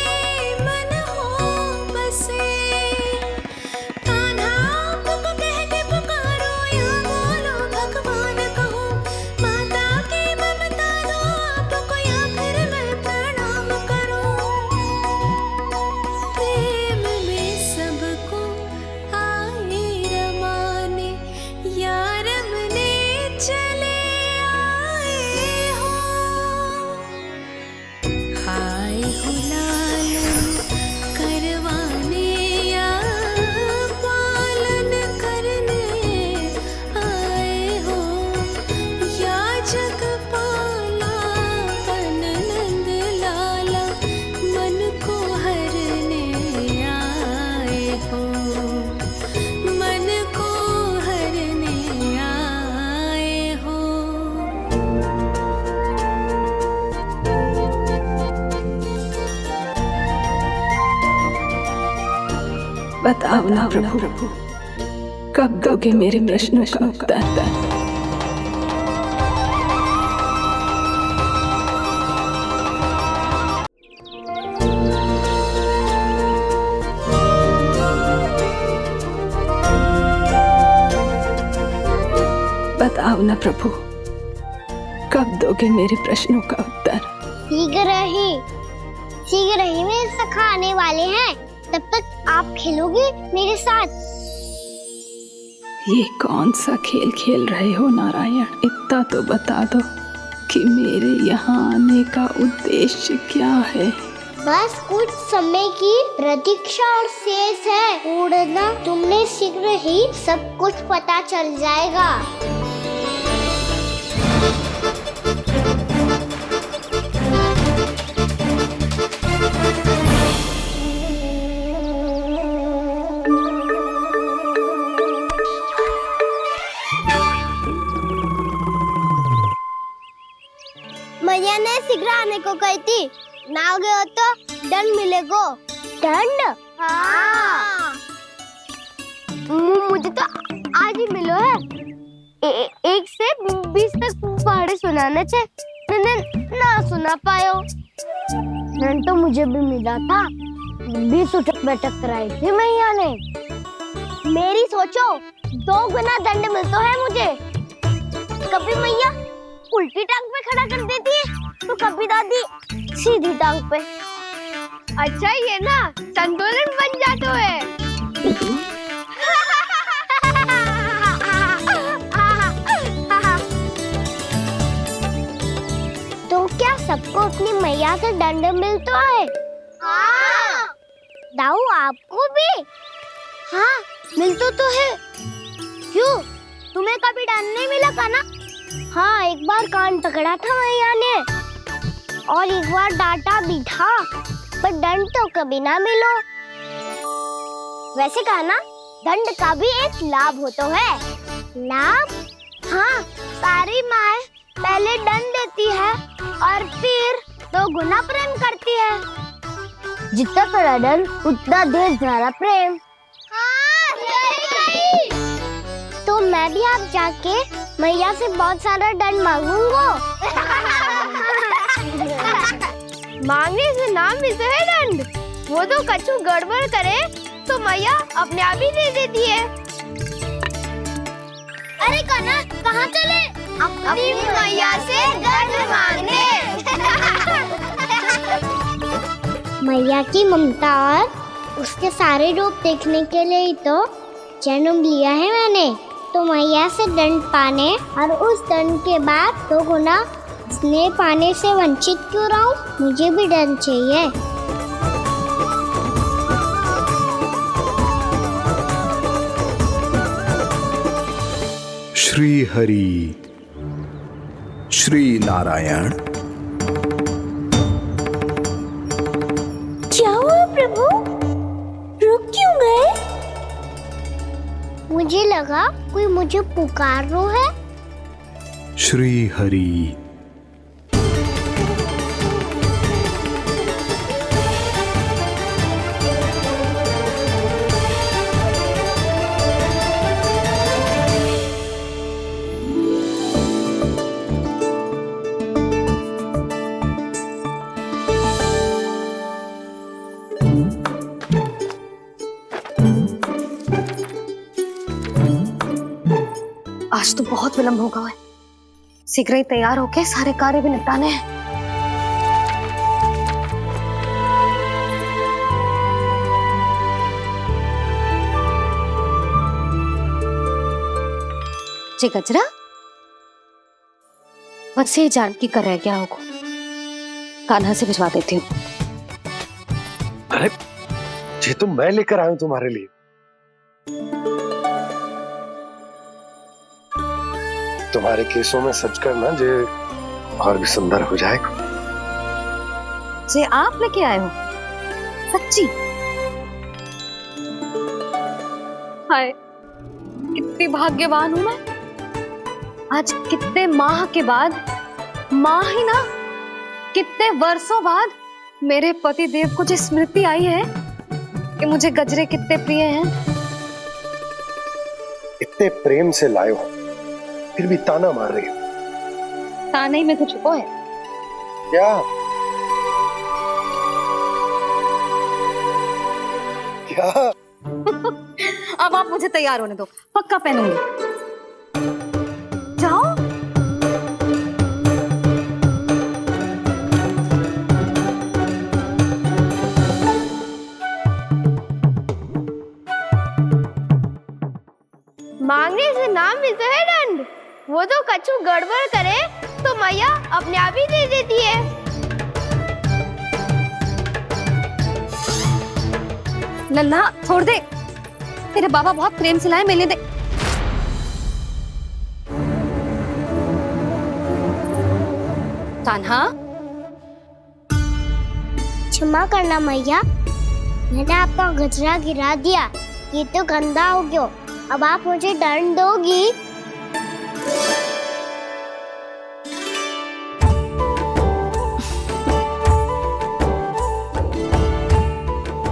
मन हो बसे। कान्हा आपको कह के पुकारो या बोलो भगवान कहो, माता की ममता दो आपको या फिर मैं प्रणाम करूं। प्रेम में सबको आए रमाने, या रमने चले आए हो। आए हो लालन करवाने या पालन करने आए हो, या जगपाला बन नंद लाला मन को हरने आए हो। मन को हरने आए हो। बताओ ना प्रभु, कब दोगे मेरे प्रश्नों का उत्तर? बताओ ना प्रभु, कब दोगे मेरे प्रश्नों का उत्तर? शीघ्र ही मेरे सखा आने वाले हैं, तब तक आप खेलोगे मेरे साथ। ये कौन सा खेल खेल रहे हो नारायण? इतना तो बता दो कि मेरे यहाँ आने का उद्देश्य क्या है? बस कुछ समय की प्रतीक्षा और शेष है। उड़ना तुमने शीघ्र ही सब कुछ पता चल जाएगा। मैया ने शीघ्र आने को कही थी, ना आ गए हो तो दंड मिलेगा। दंड? हाँ। मुझे तो आज ही मिलो है। 1 से 20 तक पहाड़े सुनाने थे, ना सुना पायो। दंड तो मुझे भी मिला था, 20 उठक बैठक कराई थी मैया ने। मेरी सोचो, 2 गुना दंड मिलता है मुझे। कभी मैया उल्टी टांग पे खड़ा कर देती है, तो कभी दादी सीधी टांग पे। अच्छा ये ना संतुलन बन जाता है। सबको अपनी मैया से दंड मिलता है। हाँ। दाऊ आपको भी? हाँ मिलता तो है। क्यों, तुम्हें कभी दंड नहीं मिला का ना? हाँ, एक बार कान पकड़ा था मैया ने और एक बार डांटा भी था, पर दंड तो कभी ना मिलो। वैसे कहा ना, दंड का भी एक लाभ होता है। लाभ? हाँ, सारी माँ पहले दंड देती है और फिर 2 गुना प्रेम करती है। जितना बड़ा दंड उतना ढेर सारा प्रेम। हाँ, सही कही। तो मैं भी आप जाके मैया से बहुत सारा दंड मांगूंगा। मांगने से ना मिलता है दंड, वो तो कछु गड़बड़ करे तो मैया अपने आप ही दे देती है। अरे कना, कहाँ चले? अपनी मैया से दंड मांगने। मैया की ममता और उसके सारे रूप देखने के लिए ही तो जन्म लिया है मैंने। तो मैया से दंड पाने और उस दंड के बाद 2 गुना स्नेह पाने से वंचित क्यों रहूं? मुझे भी दंड चाहिए। श्री हरि, श्री नारायण। क्या हुआ प्रभु? रुक क्यों गए? मुझे लगा कोई मुझे पुकार रहा है। श्री हरि। आज तो बहुत विलंब होगा है। शीघ्र ही तैयार होके सारे कार्य भी निपटाने हैं। जी गजरा, बस ये जानकी कर रह गया होगा, कान्हा से भिजवा देती हूँ। अरे ये तो मैं लेकर आया हूं तुम्हारे लिए। तुम्हारे केसों में सच करना जे और भी सुंदर हो जाएगा। जे आप लेके आए हो? सच्ची? हाय, कितनी भाग्यवान हूं मैं। आज कितने माह के बाद, माह ही ना, कितने वर्षों बाद मेरे पति देव को जो स्मृति आई है कि मुझे गजरे कितने प्रिय हैं। इतने प्रेम से लाए हो, फिर भी ताना मार रही हो। ताने में कुछ छुपो है क्या? क्या? अब आप मुझे तैयार होने दो, पक्का पहनूंगी। जाओ। मांगने से ना मिलता है दंड, वो तो कछु गड़बड़ करे तो मैया अपने आप ही दे देती है। नन्हा छोड़ दे, तेरे बाबा बहुत प्रेम से लाए, मिलने दे। कान्हा, क्षमा करना मैया, मैंने आपका गजरा गिरा दिया, ये तो गंदा हो गया। अब आप मुझे दंड दोगी?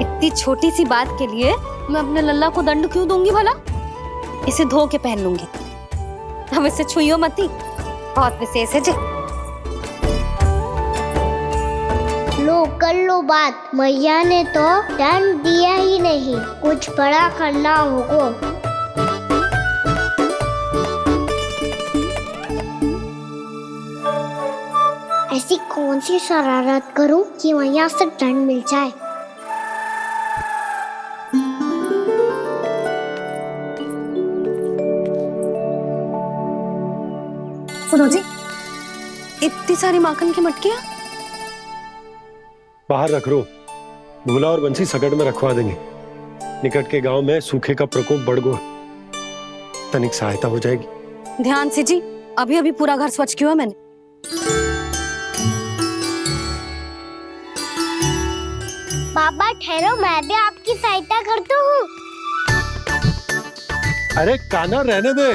इतनी छोटी सी बात के लिए मैं अपने लल्ला को दंड क्यों दूंगी भला? इसे धो के पहन लूंगी। अब इसे छुइयो मती, बहुत विशेष है जी। लो कर लो बात, मैया ने तो दंड दिया ही नहीं, कुछ बड़ा करना होगा। ऐसी कौन सी शरारत करूं कि मैया से दंड मिल जाए? सुनो जी, इतनी सारी माखन की मटकियां बाहर रख रो, भूला और बंसी सकट में रखवा देंगे। निकट के गांव में सूखे का प्रकोप बढ़ गो, तनिक सहायता हो जाएगी। ध्यान से जी, अभी अभी पूरा घर स्वच्छ किया मैंने। पापा ठहरो, मैं भी आपकी सहायता करता हूँ। अरे कान्हा रहने दे।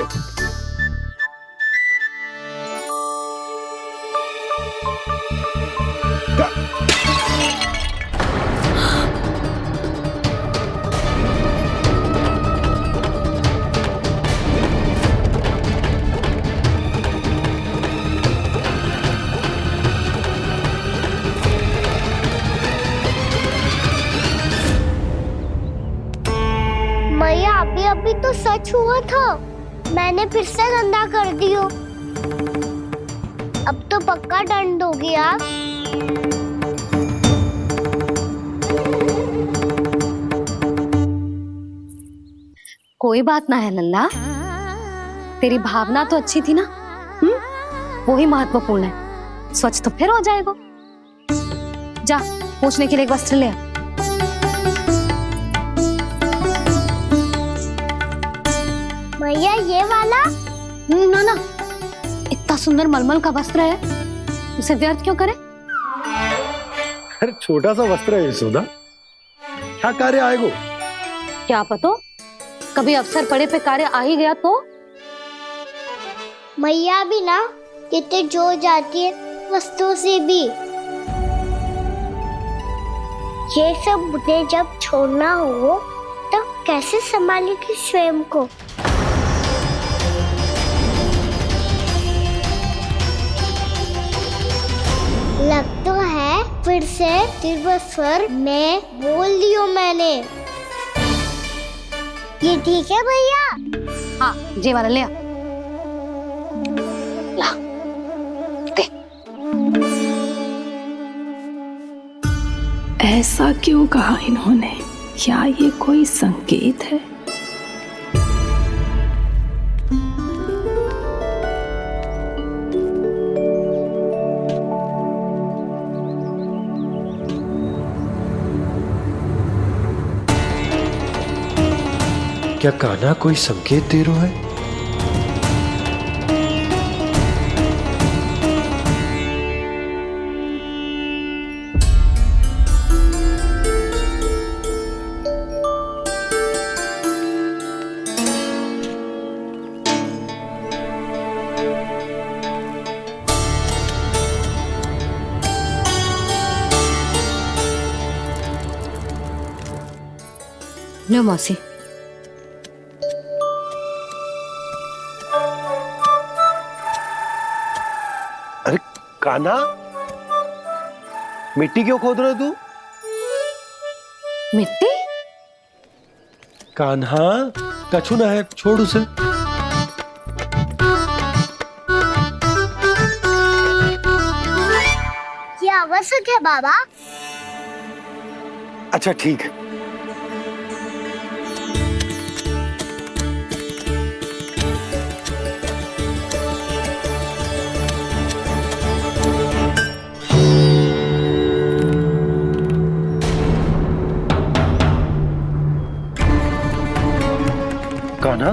मैया अभी अभी तो सच हुआ था, मैंने फिर से गंदा कर दियो। अब तो पक्का दंड दोगे आप। कोई बात ना है लल्ला, तेरी भावना तो अच्छी थी ना, वही महत्वपूर्ण है। स्वच्छ तो फिर हो जाएगा। जा पूछने के लिए एक वस्त्र ले आ। भैया ये वाला? ना ना, इतना सुंदर मलमल का वस्त्र है, उसे व्यर्थ क्यों करे? अरे छोटा सा वस्त्र है यशोदा, क्या कार्य आएगो? क्या पता, कभी अवसर पड़े पे कार्य आ ही गया तो। मैया भी ना कितने जो जाती है वस्तुओं से भी। ये सब मुझे जब छोड़ना हो तो कैसे संभालेगी स्वयं को? लग तो है फिर से तिरस्वर में बोल दियो मैंने। ये ठीक है भैया? हाँ, ये वाला ले आ। ला, दे। ऐसा क्यों कहा इन्होंने? क्या ये कोई संकेत है? क्या कान्हा कोई संकेत दे रहा है? लो मौसी। अरे कान्हा, मिट्टी क्यों खोद रहे तू? मिट्टी? कान्हा, कछु ना है, छोड़ उसे। ये आवश्यक है बाबा। अच्छा ठीक है। कान्हा,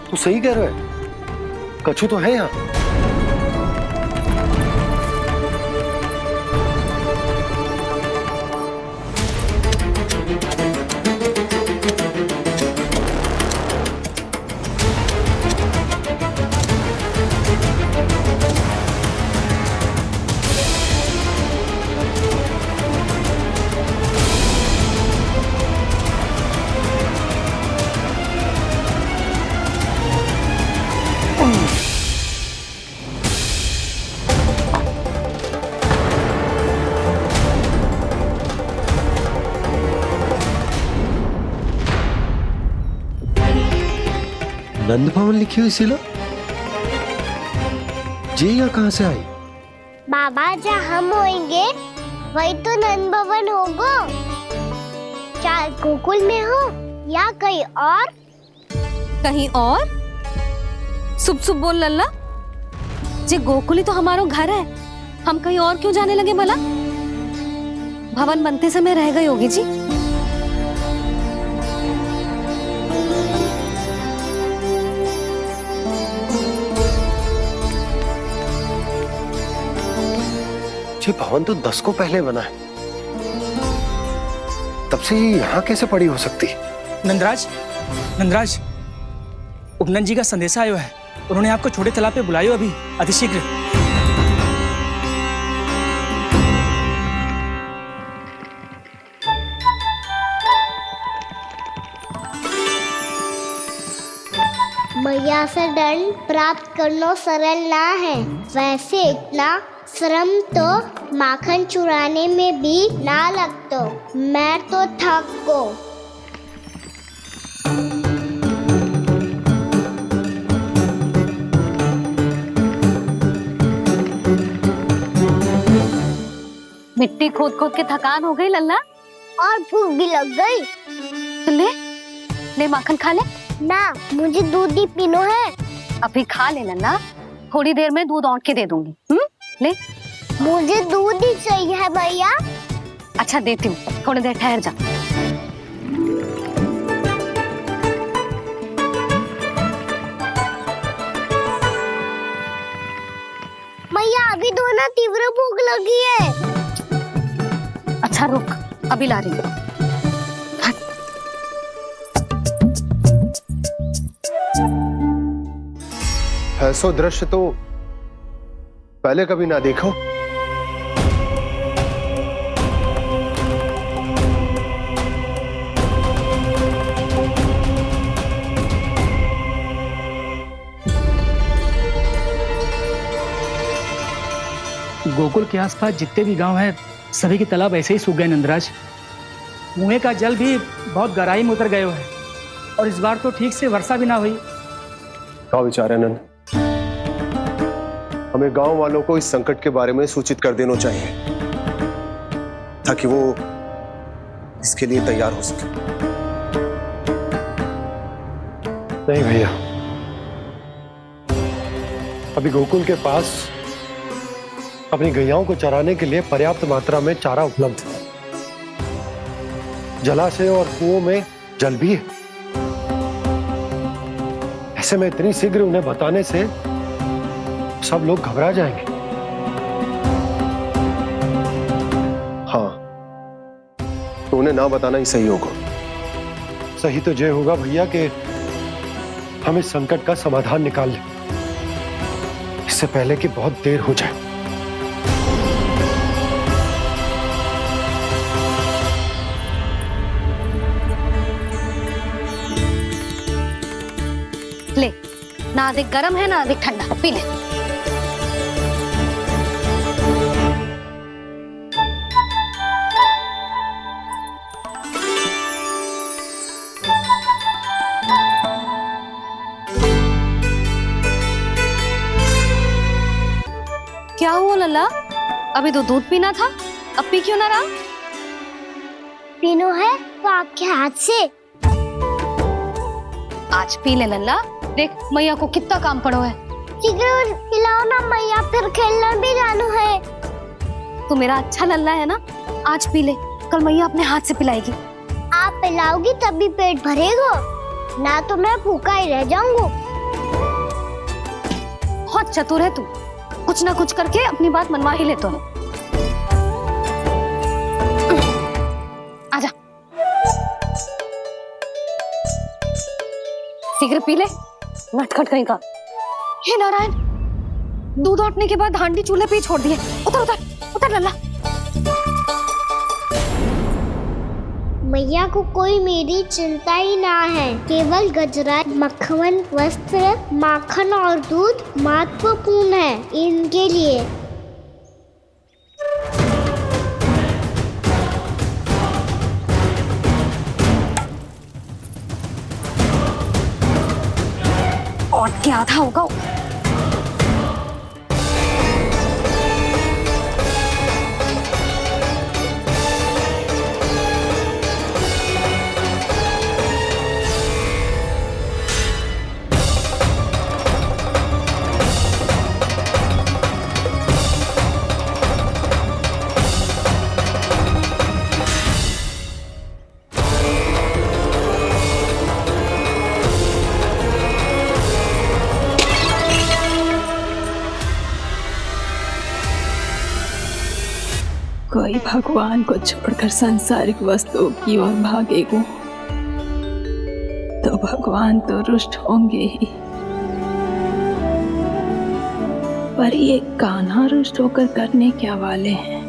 तू सही कह रहा है, कछु तो है यहाँ। नंद भवन लिखी हुई सिला, जी या कहां से आई? बाबा जहाँ हम होंगे वही तो नंद भवन होगा। क्या गोकुल में हो या कहीं और? कहीं और? सुब सुब बोल लल्ला, जे गोकुल ही तो हमारा घर है, हम कहीं और क्यों जाने लगे भला? भवन बनते समय रह गई होगी जी। ये भवन तो 10 को पहले बना है, तब से ये यहाँ कैसे पड़ी हो सकती? नंदराज, नंदराज, उपनंद जी का संदेशा आयो है। उन्होंने आपको छोटे तालाब पे बुलायो अभी अतिशीघ्र। मैया से दंड प्राप्त करना सरल ना है, वैसे इतना श्रम तो माखन चुराने में भी ना लगतो। मैं तो थक गो। मिट्टी खोद खोद के थकान हो गई लल्ला, और भूख भी लग गई। तो ले ले माखन खा ले। ना, मुझे दूध ही पीनो है। अभी खा ले लल्ला, थोड़ी देर में दूध औंट के दे दूंगी। ले। मुझे दूध ही चाहिए है भैया। अच्छा देती हूँ, थोड़ी देर ठहर जा। मैया अभी दोनों तीव्र भूख लगी है। अच्छा रुक, अभी ला रही हूँ। ऐसा दृश्य तो पहले कभी ना देखो। गोकुल के आसपास जितने भी गांव हैं, सभी के तालाब ऐसे ही सूख गए नंदराज। कुएं का जल भी बहुत गहराई में उतर गए है, और इस बार तो ठीक से वर्षा भी ना हुई। क्या विचार है नंद? हमें गांव वालों को इस संकट के बारे में सूचित कर देना चाहिए, ताकि वो इसके लिए तैयार हो सके। नहीं भैया, अभी गोकुल के पास अपनी गैयाओं को चराने के लिए पर्याप्त मात्रा में चारा उपलब्ध है। जलाशय और कुओं में जल भी है। ऐसे में इतनी शीघ्र उन्हें बताने से सब लोग घबरा जाएंगे। हाँ, तो उन्हें ना बताना ही सही होगा। सही तो ये होगा भैया कि हम इस संकट का समाधान निकाल लें, इससे पहले कि बहुत देर हो जाए। ले, ना अधिक गर्म है ना अधिक ठंडा, पी ले। क्या हुआ लल्ला? अभी तो दूध पीना था, अब पी क्यों ना रहा? पीनो है तो आपके हाथ से। आज पी ले लल्ला, देख मैया को कितना काम पड़ो है। शीघ्र खिलाओ ना मैया, फिर खेलना भी जानो है। तू मेरा अच्छा लल्ला है ना, आज पी ले, कल मैया अपने हाथ से पिलाएगी। आप पिलाओगी तभी पेट भरेगा, ना तो मैं भूखा ही रह जाऊंगा। बहुत चतुर है तू, कुछ ना कुछ करके अपनी बात मनवा ही लेता है। आजा, शीघ्र पी ले, नटखट कहीं का। हे नारायण, दूध औटने के बाद हांडी चूल्हे पे ही छोड़ दिए। उतर उतर उतर लल्ला। मैया को कोई मेरी चिंता ही ना है, केवल गजरा, मक्खन, वस्त्र, माखन और दूध महत्वपूर्ण है इनके लिए। और क्या था होगा? कोई भगवान को छोड़कर सांसारिक वस्तुओं की ओर भागेगा तो भगवान तो रुष्ट होंगे ही, पर ये कान्हा रुष्ट होकर करने क्या वाले हैं?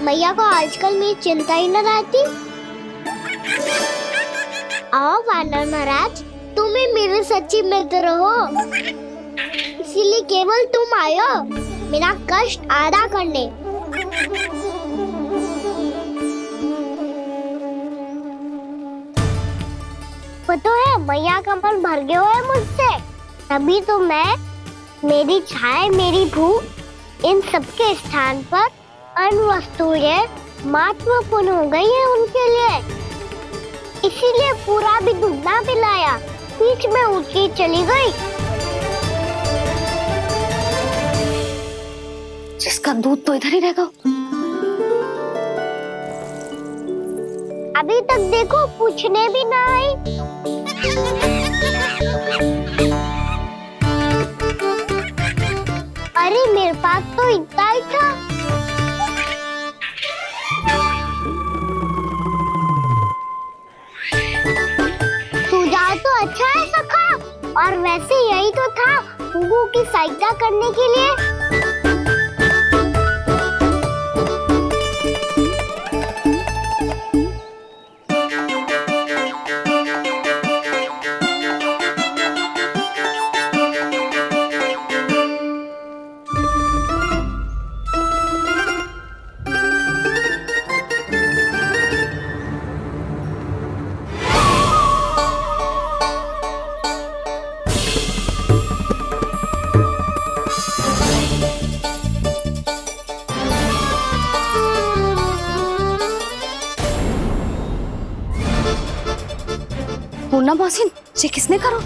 मैया को आजकल मेरी चिंता ही न रहती। आओ वानर महाराज, तुम ही मेरे सच्ची मित्र हो, इसीलिए केवल तुम आयो मेरा कष्ट आधा करने। पता है मैया का मन भर गया है मुझसे, तभी तो मैं, मेरी छाया, मेरी भूख, इन सबके स्थान पर अन्य वस्तुएं महत्वपूर्ण हो गई है उनके लिए, इसीलिए पूरा भी दूध ना पिलाया, बीच में उठ के चली गई। जिसका दूध तो इधर ही रहेगा। अभी तक देखो पूछने भी ना आई। अरे मेरे पास तो इतना ही था। सुझाव तो अच्छा है सखा, और वैसे यही तो था गुगु की सहायता करने के लिए। पूर्णा मौसी, ये किसने करो?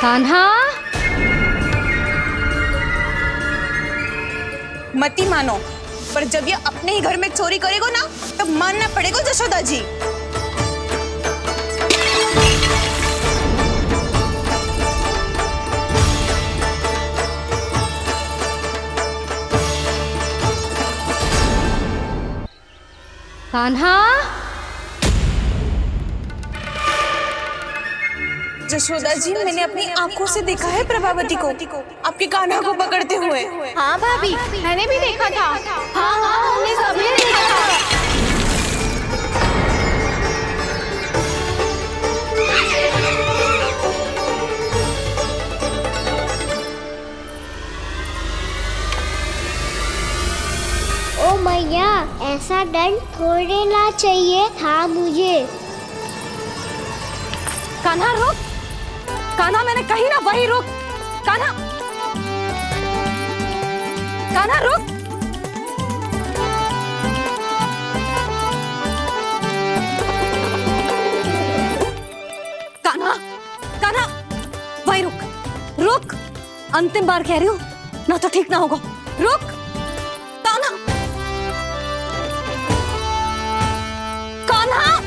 कान्हा, मत ही मानो, पर जब ये अपने ही घर में चोरी करेगा ना, तब मानना पड़ेगा जशोदा जी। कान्हा, जशोदा जी, मैंने अपनी आंखों से देखा है प्रभावती को आपके कान्हा को पकड़ते हुए। हाँ भाभी, मैंने भी देखा था। हाँ हाँ, हमने सबने देखा था। ओ मैया, ऐसा दंड थोड़े ना चाहिए था मुझे। कान्हा रुक, कान्हा, मैंने कही ना वही रुक। कान्हा, कान्हा रुक। कान्हा, कान्हा, वही रुक, रुक। अंतिम बार कह रही हूँ, ना तो ठीक ना होगा। रुक कान्हा, कान्हा।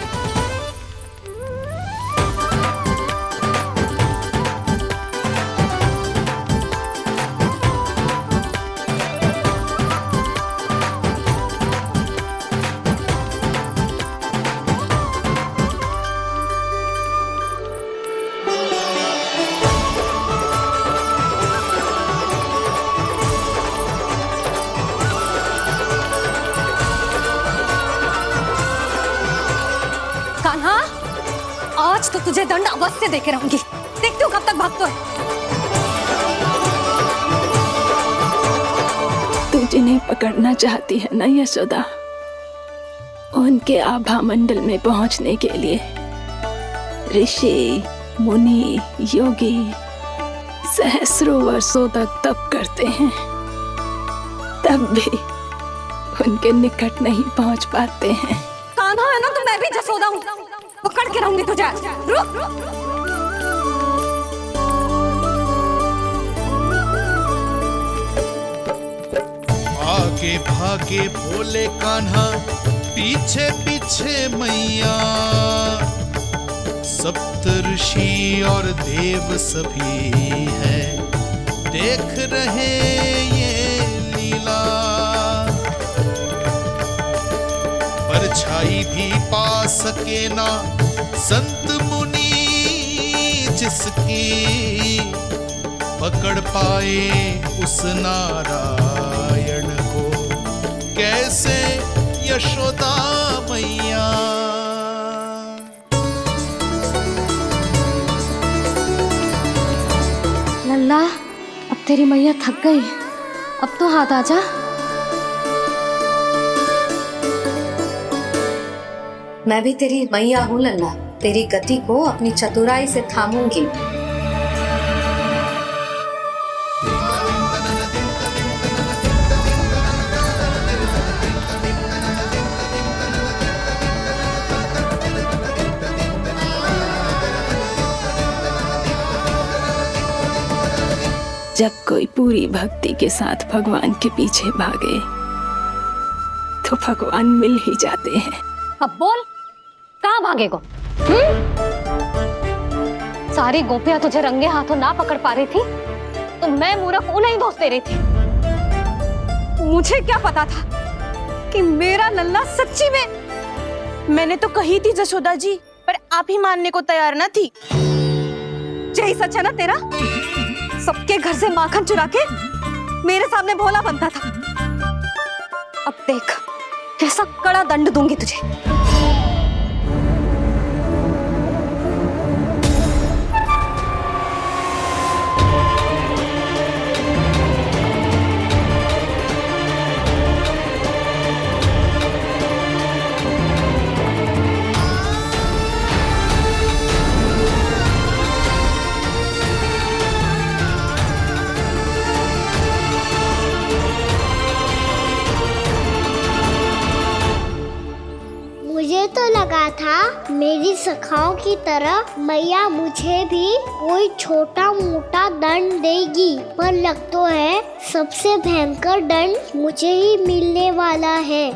आज तो तुझे दंड अवश्य देके रहूंगी। देखती हूँ कब तक भागता है। तू जिन्हें पकड़ना चाहती है ना यशोदा, उनके आभा मंडल में पहुंचने के लिए ऋषि, मुनि, योगी सहस्रों वर्षों तक तप करते हैं, तब भी उनके निकट नहीं पहुंच पाते हैं। कान्हा है ना तो मैं भी जसोदा हूँ, पकड़ के रहूंगी तुझे। रुक। आगे भागे भोले कान्हा, पीछे पीछे मैया, सप्तऋषि और देव सभी हैं, देख रहे ये लीला। परछाई भी पा सके ना संत मुनि जिसकी, पकड़ पाए उस नारायण को कैसे यशोदा मैया। लल्ला, अब तेरी मैया थक गई, अब तो हाथ आजा। मैं भी तेरी मैया हूँ लल्ला, तेरी गति को अपनी चतुराई से थामूंगी। जब कोई पूरी भक्ति के साथ भगवान के पीछे भागे तो भगवान मिल ही जाते हैं। अब बोल, कहाँ भागेगा? सारी गोपियां तुझे रंगे हाथों ना पकड़ पा रही थी तो मैं मूर्ख उन्हें ही दोष दे रही थी। मुझे क्या पता था कि मेरा लल्ला सच्ची में। मैंने तो कही थी जसोदा जी, पर आप ही मानने को तैयार ना थी। यही सच है ना तेरा? सबके घर से माखन चुरा के मेरे सामने भोला बनता था। अब देख कैसा कड़ा दंड दूंगी तुझे। मुझे तो लगा था मेरी सखाओं की तरह मैया मुझे भी कोई छोटा मोटा दंड देगी, पर लग तो है सबसे भयंकर दंड मुझे ही मिलने वाला है।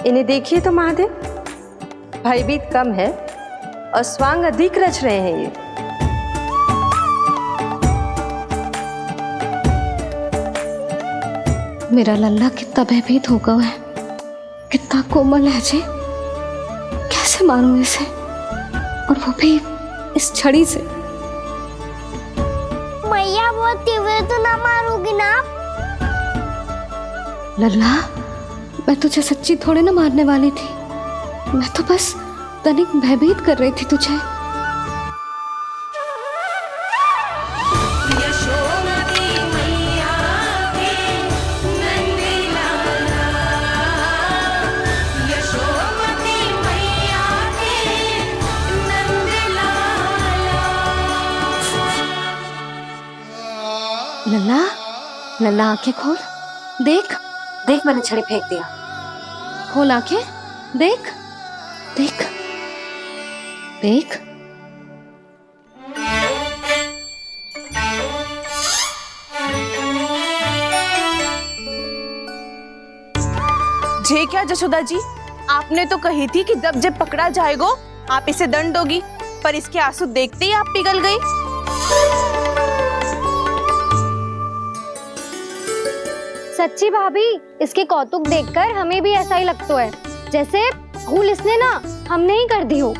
इन्हें देखिए तो महादेव, भयभीत कम है और स्वांग अधिक रच रहे हैं ये। मेरा लल्ला कितना भयभीत होगा है, कितना कोमल है जी। कैसे मारूं इसे, और वो भी इस छड़ी से। मैया बहुत तीव्र तो ना मारोगी ना? लल्ला, मैं तुझे सच्ची थोड़े ना मारने वाली थी, मैं तो बस तनिक भयभीत कर रही थी तुझे। लल्ला, लल्ला आंखें खोल, देख देख मैंने छड़ी फेंक दिया। खोल आंखें, देख देख देख। जे क्या जसोदा जी, आपने तो कही थी कि जब जब पकड़ा जाएगा आप इसे दंड दोगी, पर इसके आंसू देखते ही आप पिघल गई। सच्ची भाभी, इसके कौतुक देखकर हमें भी ऐसा ही लगता है जैसे भूल इसने ना हमने ही कर दी हो।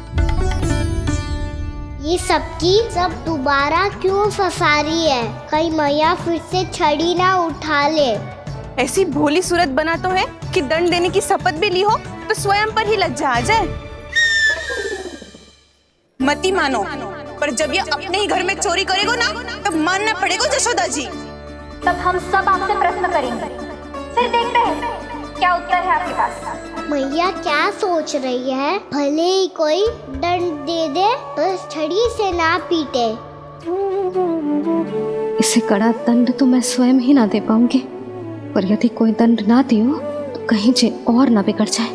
ये सबकी सब दोबारा क्यों फंसा रही है? कहीं मैया फिर से छड़ी ना उठा ले। ऐसी भोली सूरत बना तो है कि दंड देने की शपथ भी ली हो तो स्वयं पर ही लग जा अजय। मती मानो, पर जब ये अपने ही घर में चोरी करेगो ना तब मानना पड़ेगा जशोदा जी। तब हम सब आपसे प्रश्न करेंगे, फिर देखते हैं क्या उत्तर है आपके पास। मैया क्या सोच रही है? भले ही कोई दंड दे दे तो छड़ी से ना पीटे। इसे कड़ा दंड तो मैं स्वयं ही ना दे पाऊंगी, पर यदि कोई दंड ना दियो तो कहीं जे और ना बिगड़ जाए,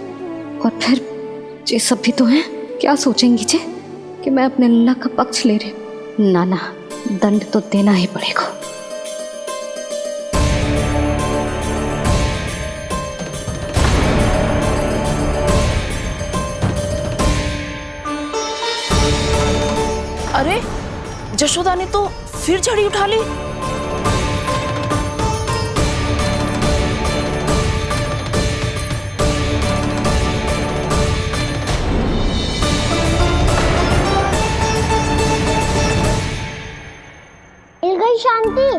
और फिर जे सब भी तो हैं क्या सोचेंगी जे कि मैं अपने अल्लाह का पक्ष ले रही। ना ना, दंड तो देना ही पड़ेगा। अरे जशोदा ने तो फिर छड़ी उठा ली। मिल गई शांति।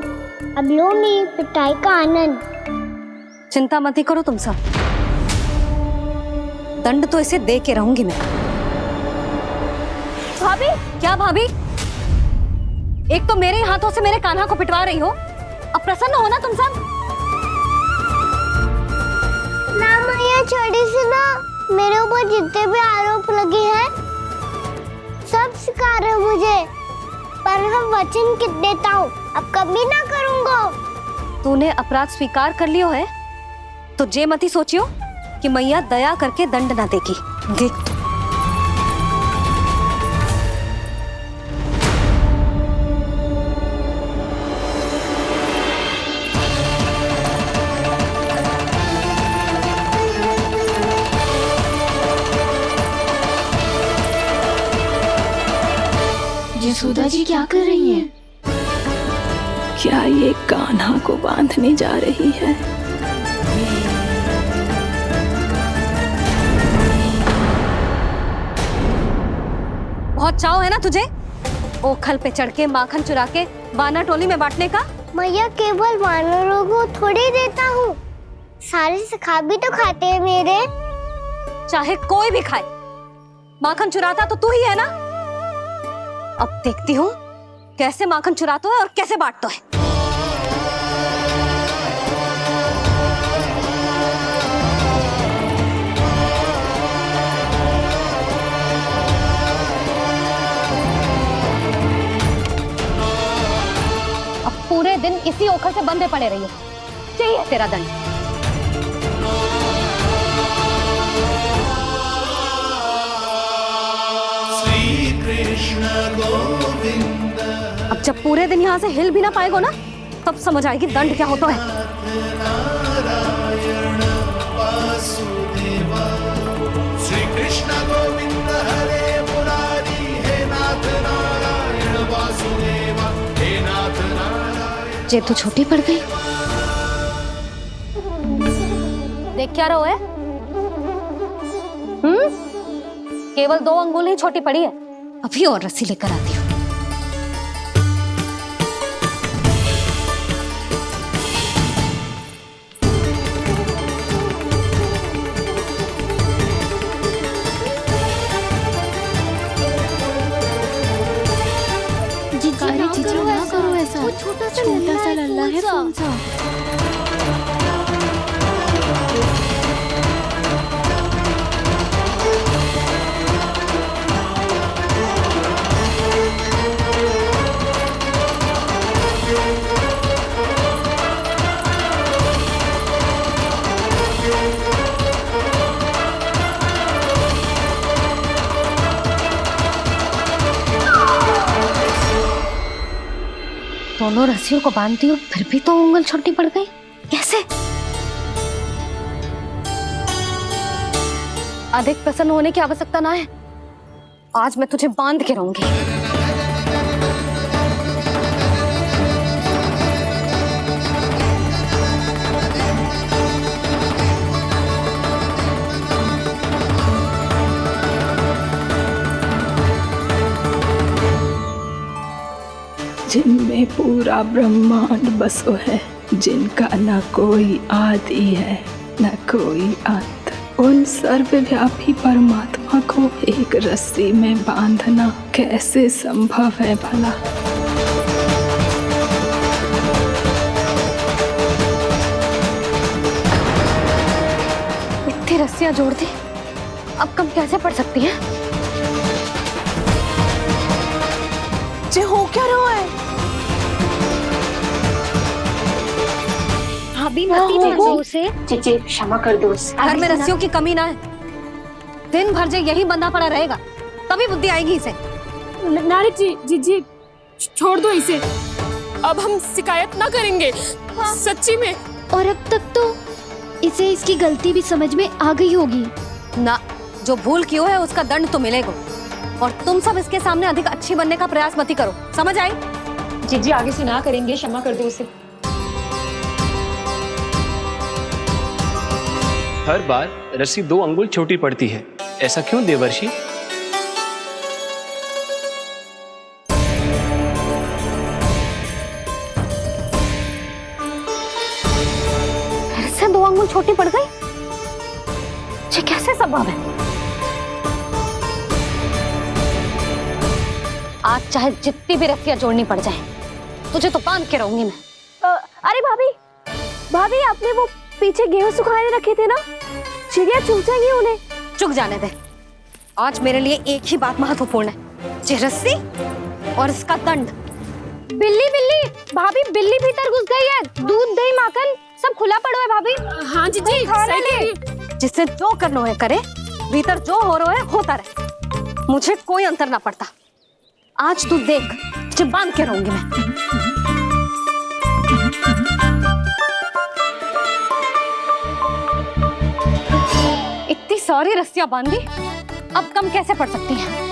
अब लो मेरी पिटाई का आनंद। चिंता मत ही करो तुम सब, दंड तो इसे दे के रहूंगी मैं। भाभी, क्या भाभी? एक तो मेरे हाथों से मेरे कान्हा को पिटवा रही हो, अब प्रसन्न हो ना तुम सब? ना मैया, छड़ी से ना मेरे ऊपर जितने भी आरोप लगे हैं सब स्वीकार है मुझे, पर हम वचन कित देता हूँ अब कभी ना करूँगा। तूने अपराध स्वीकार कर लियो है तो जे मती सोचियो कि मैया दया करके दंड ना देगी। देख यशोदा जी क्या कर रही हैं? क्या ये कान्हा को बांधने जा रही है? बहुत चाव है ना तुझे ओखल पे चढ़ के माखन चुरा के वानर टोली में बांटने का? मैया, केवल वानरों को थोड़ी देता हूँ, सारे सिखा भी तो खाते हैं मेरे। चाहे कोई भी खाए, माखन चुराता तो तू ही है ना। अब देखती हूँ कैसे माखन चुराता है और कैसे बांटता है। अब पूरे दिन इसी ओखल से बंधे पड़े रहिए, चाहिए तेरा दंड। अब जब पूरे दिन यहाँ से हिल भी ना पाएगो ना, तब समझ आएगी दंड क्या होता है। श्री कृष्ण गोविंद हरे मुरारी, हे नाथ नारायण वासुदेव, हे नाथ नारायण। जे तो छोटी पड़ गई। देख क्या रहो है? केवल 2 अंगुल ही छोटी पड़ी है, अभी और रस्सी लेकर आती हूँ। जीजू ना करो ऐसा, छोटा सा लल्ला है कौन सा? दोनों रस्सियों को बांधती हूँ, फिर भी तो उंगल छोटी पड़ गई। कैसे? अधिक प्रसन्न होने की आवश्यकता ना है, आज मैं तुझे बांध के रहूंगी। में पूरा ब्रह्मांड बसो है, जिनका न कोई आदि है न कोई अंत। उन सर्वव्यापी परमात्मा को एक रस्सी में बांधना कैसे संभव है भला? इतनी रस्सियां जोड़ दी, अब कम कैसे पड़ सकती हैं? जे हो क्या रहा है? भाभी मत दीजिए उसे। चीची क्षमा कर दो उसे। घर में रस्सियों की कमी ना है, दिन भर जो यही बंधा पड़ा रहेगा तभी बुद्धि आएगी इसे। नारी जी छोड़ दो इसे, अब हम शिकायत ना करेंगे। सच्ची में। और अब तक तो इसे इसकी गलती भी समझ में आ गई होगी ना। जो भूल क्यों है उसका दंड तो मिलेगा, और तुम सब इसके सामने अधिक अच्छी बनने का प्रयास मत ही करो, समझ आई? जीजी आगे से ना करेंगे, क्षमा कर दो उसे। हर बार रस्सी 2 अंगुल छोटी पड़ती है, ऐसा क्यों देवर्षि? फिर से 2 अंगुल छोटी पड़ गई? ये कैसे संभव है? आज चाहे जितनी भी रस्सियां जोड़नी पड़ जाए, तुझे तो बांध के रहूंगी मैं। अरे भाभी आपने वो पीछे गेहूं सुखाने रखे थे ना, चिड़िया चुग जाएंगी उन्हें। चुग जाने दे, आज मेरे लिए एक ही बात महत्वपूर्ण है, ये रस्सी और इसका दंड। बिल्ली भाभी, बिल्ली भीतर घुस गई है। दूध दही माखन सब खुला पड़ा है भाभी। हाँ जी सही ले। जिससे जो करना है करे, भीतर जो हो रहा है होता रहे, मुझे कोई अंतर ना पड़ता। आज तू देख, तुझे बांध के रहूंगी मैं। इतनी सारी रस्सियां बांधी, अब कम कैसे पड़ सकती हैं?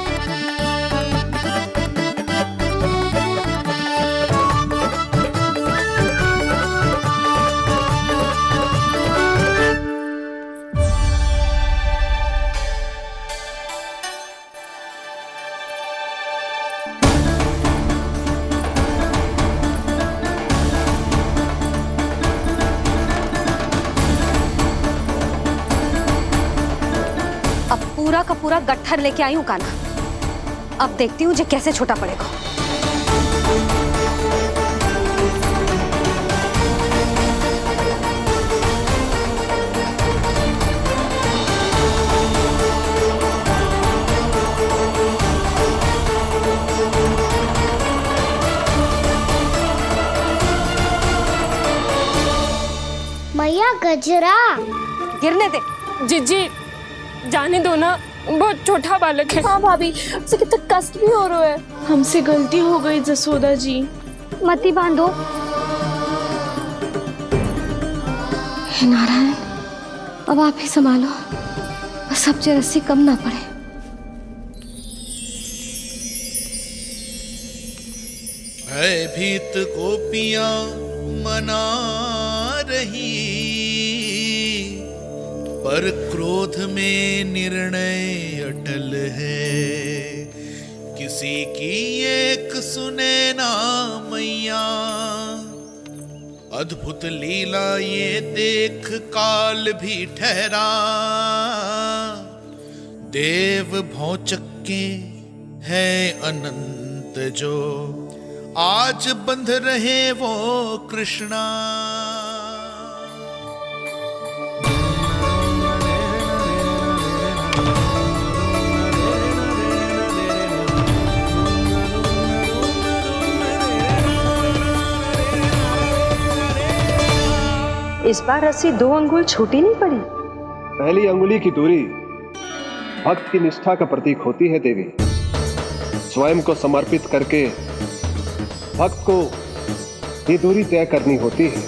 पूरा का पूरा गट्ठर लेके आई हूँ काना, अब देखती हूँ जे कैसे छोटा पड़ेगा। मैया गजरा गिरने दे। जी जाने दो ना, बहुत छोटा बालक है। हाँ भाभी, उसे कितना कष्ट भी हो रहा है। हमसे गलती हो गई जसोदा जी। मत ही बांधो। हे नारायण, अब आप ही संभालो, बस अब जो रस्सी कम ना पड़े। भयभीत गोपियां मना रही, पर क्रोध में निर्णय अटल है। किसी की एक सुने ना मैया, अद्भुत लीला ये देख काल भी ठहरा। देव भौचक्के है अनंत जो, आज बंध रहे वो कृष्णा। इस बार रस्सी 2 अंगुल छोटी नहीं पड़ी। पहली अंगुली की दूरी भक्त की निष्ठा का प्रतीक होती है देवी। स्वयं को समर्पित करके भक्त को ये दूरी तय करनी होती है।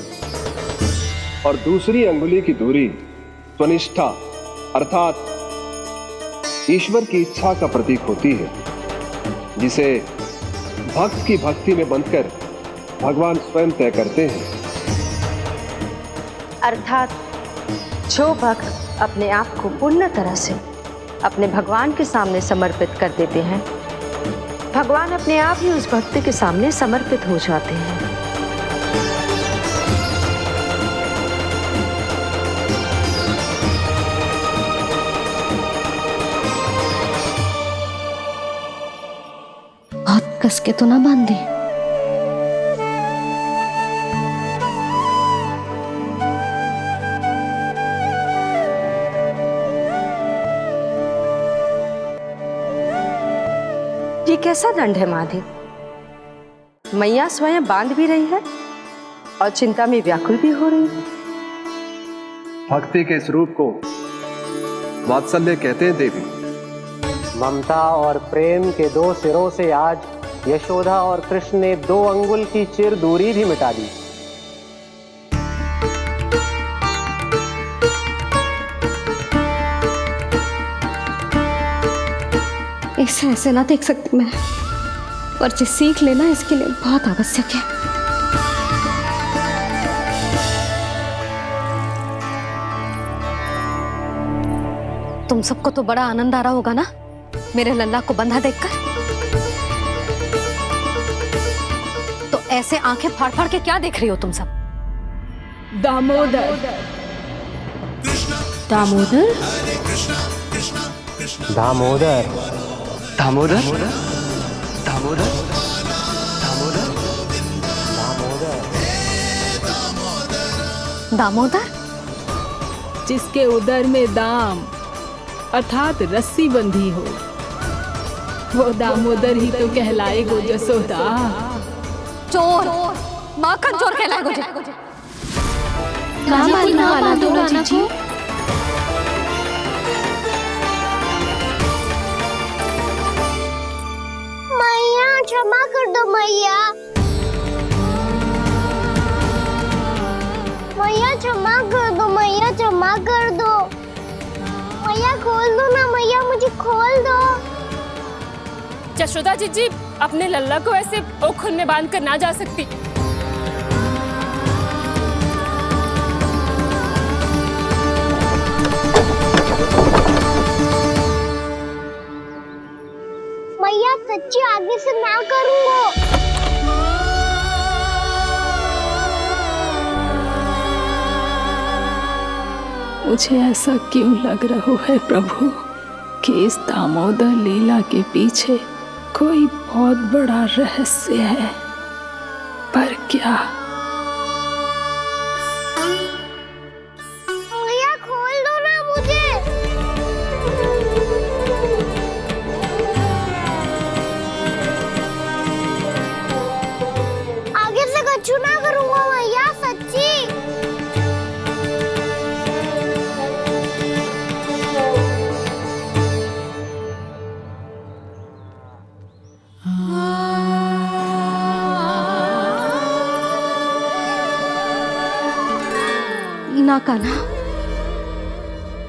और दूसरी अंगुली की दूरी स्वनिष्ठा अर्थात ईश्वर की इच्छा का प्रतीक होती है, जिसे भक्त की भक्ति में बंधकर भगवान स्वयं तय करते हैं। अर्थात जो भक्त अपने आप को पूर्ण तरह से अपने भगवान के सामने समर्पित कर देते हैं, भगवान अपने आप ही उस भक्त के सामने समर्पित हो जाते हैं। बहुत कस के तो ना बांध दी। ये कैसा दंड है महादेव? मैया स्वयं बांध भी रही है और चिंता में व्याकुल भी हो रही है। भक्ति के स्वरूप को वात्सल्य कहते हैं देवी। ममता और प्रेम के दो सिरों से आज यशोदा और कृष्ण ने 2 अंगुल की चिर दूरी भी मिटा दी। इसे ऐसे ना देख सकती मैं, पर जो सीख लेना इसके लिए बहुत आवश्यक है। तुम सबको तो बड़ा आनंद आ रहा होगा ना मेरे लल्ला को बंधा देखकर। तो ऐसे आंखें फाड़ फाड़ के क्या देख रही हो तुम सब? दामोदर दामोदर दामोदर दामोदर दामोदर दामोदर जिसके उदर में दाम अर्थात रस्सी बंधी हो, वो दामोदर ही तो कहलाएगो जसोदा। चोर, माखन चोर कहलाएगो जे। ना बांधना वाला तो जीजी। मैया क्षमा कर दो मैया। मैया क्षमा कर दो, मैया क्षमा कर दो। मैया खोल दो ना मैया, मुझे खोल दो। जशोदा जीजी अपने लल्ला को ऐसे ओखुन में बांध कर ना जा सकती। मैया सच्ची आगे से ना करूंगा। मुझे ऐसा क्यों लग रहा है प्रभु कि इस दामोदर लीला के पीछे कोई बहुत बड़ा रहस्य है, पर क्या? मैया खोल दो ना मुझे। आगे से कछु ना करूंगा मैया, सच्ची। ना कान्हा,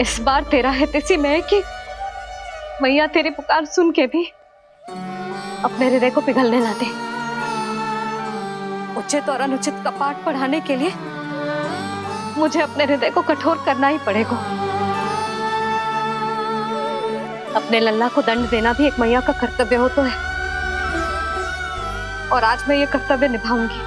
इस बार तेरा है तेसी मैं कि मैया तेरी पुकार सुन के भी अपने हृदय को पिघलने ना दे। उचित और अनुचित का पाठ पढ़ाने के लिए मुझे अपने हृदय को कठोर करना ही पड़ेगा। अपने लल्ला को दंड देना भी एक मैया का कर्तव्य हो तो है, और आज मैं ये कर्तव्य निभाऊंगी।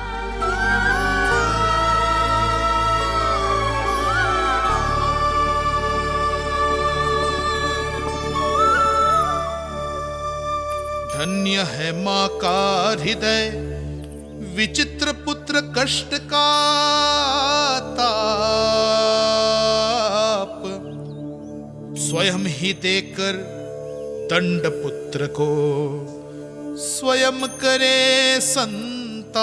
धन्य है माँ का हृदय, विचित्र पुत्र कष्ट का ताप, स्वयं ही देकर दंड पुत्र को स्वयं करे संताप।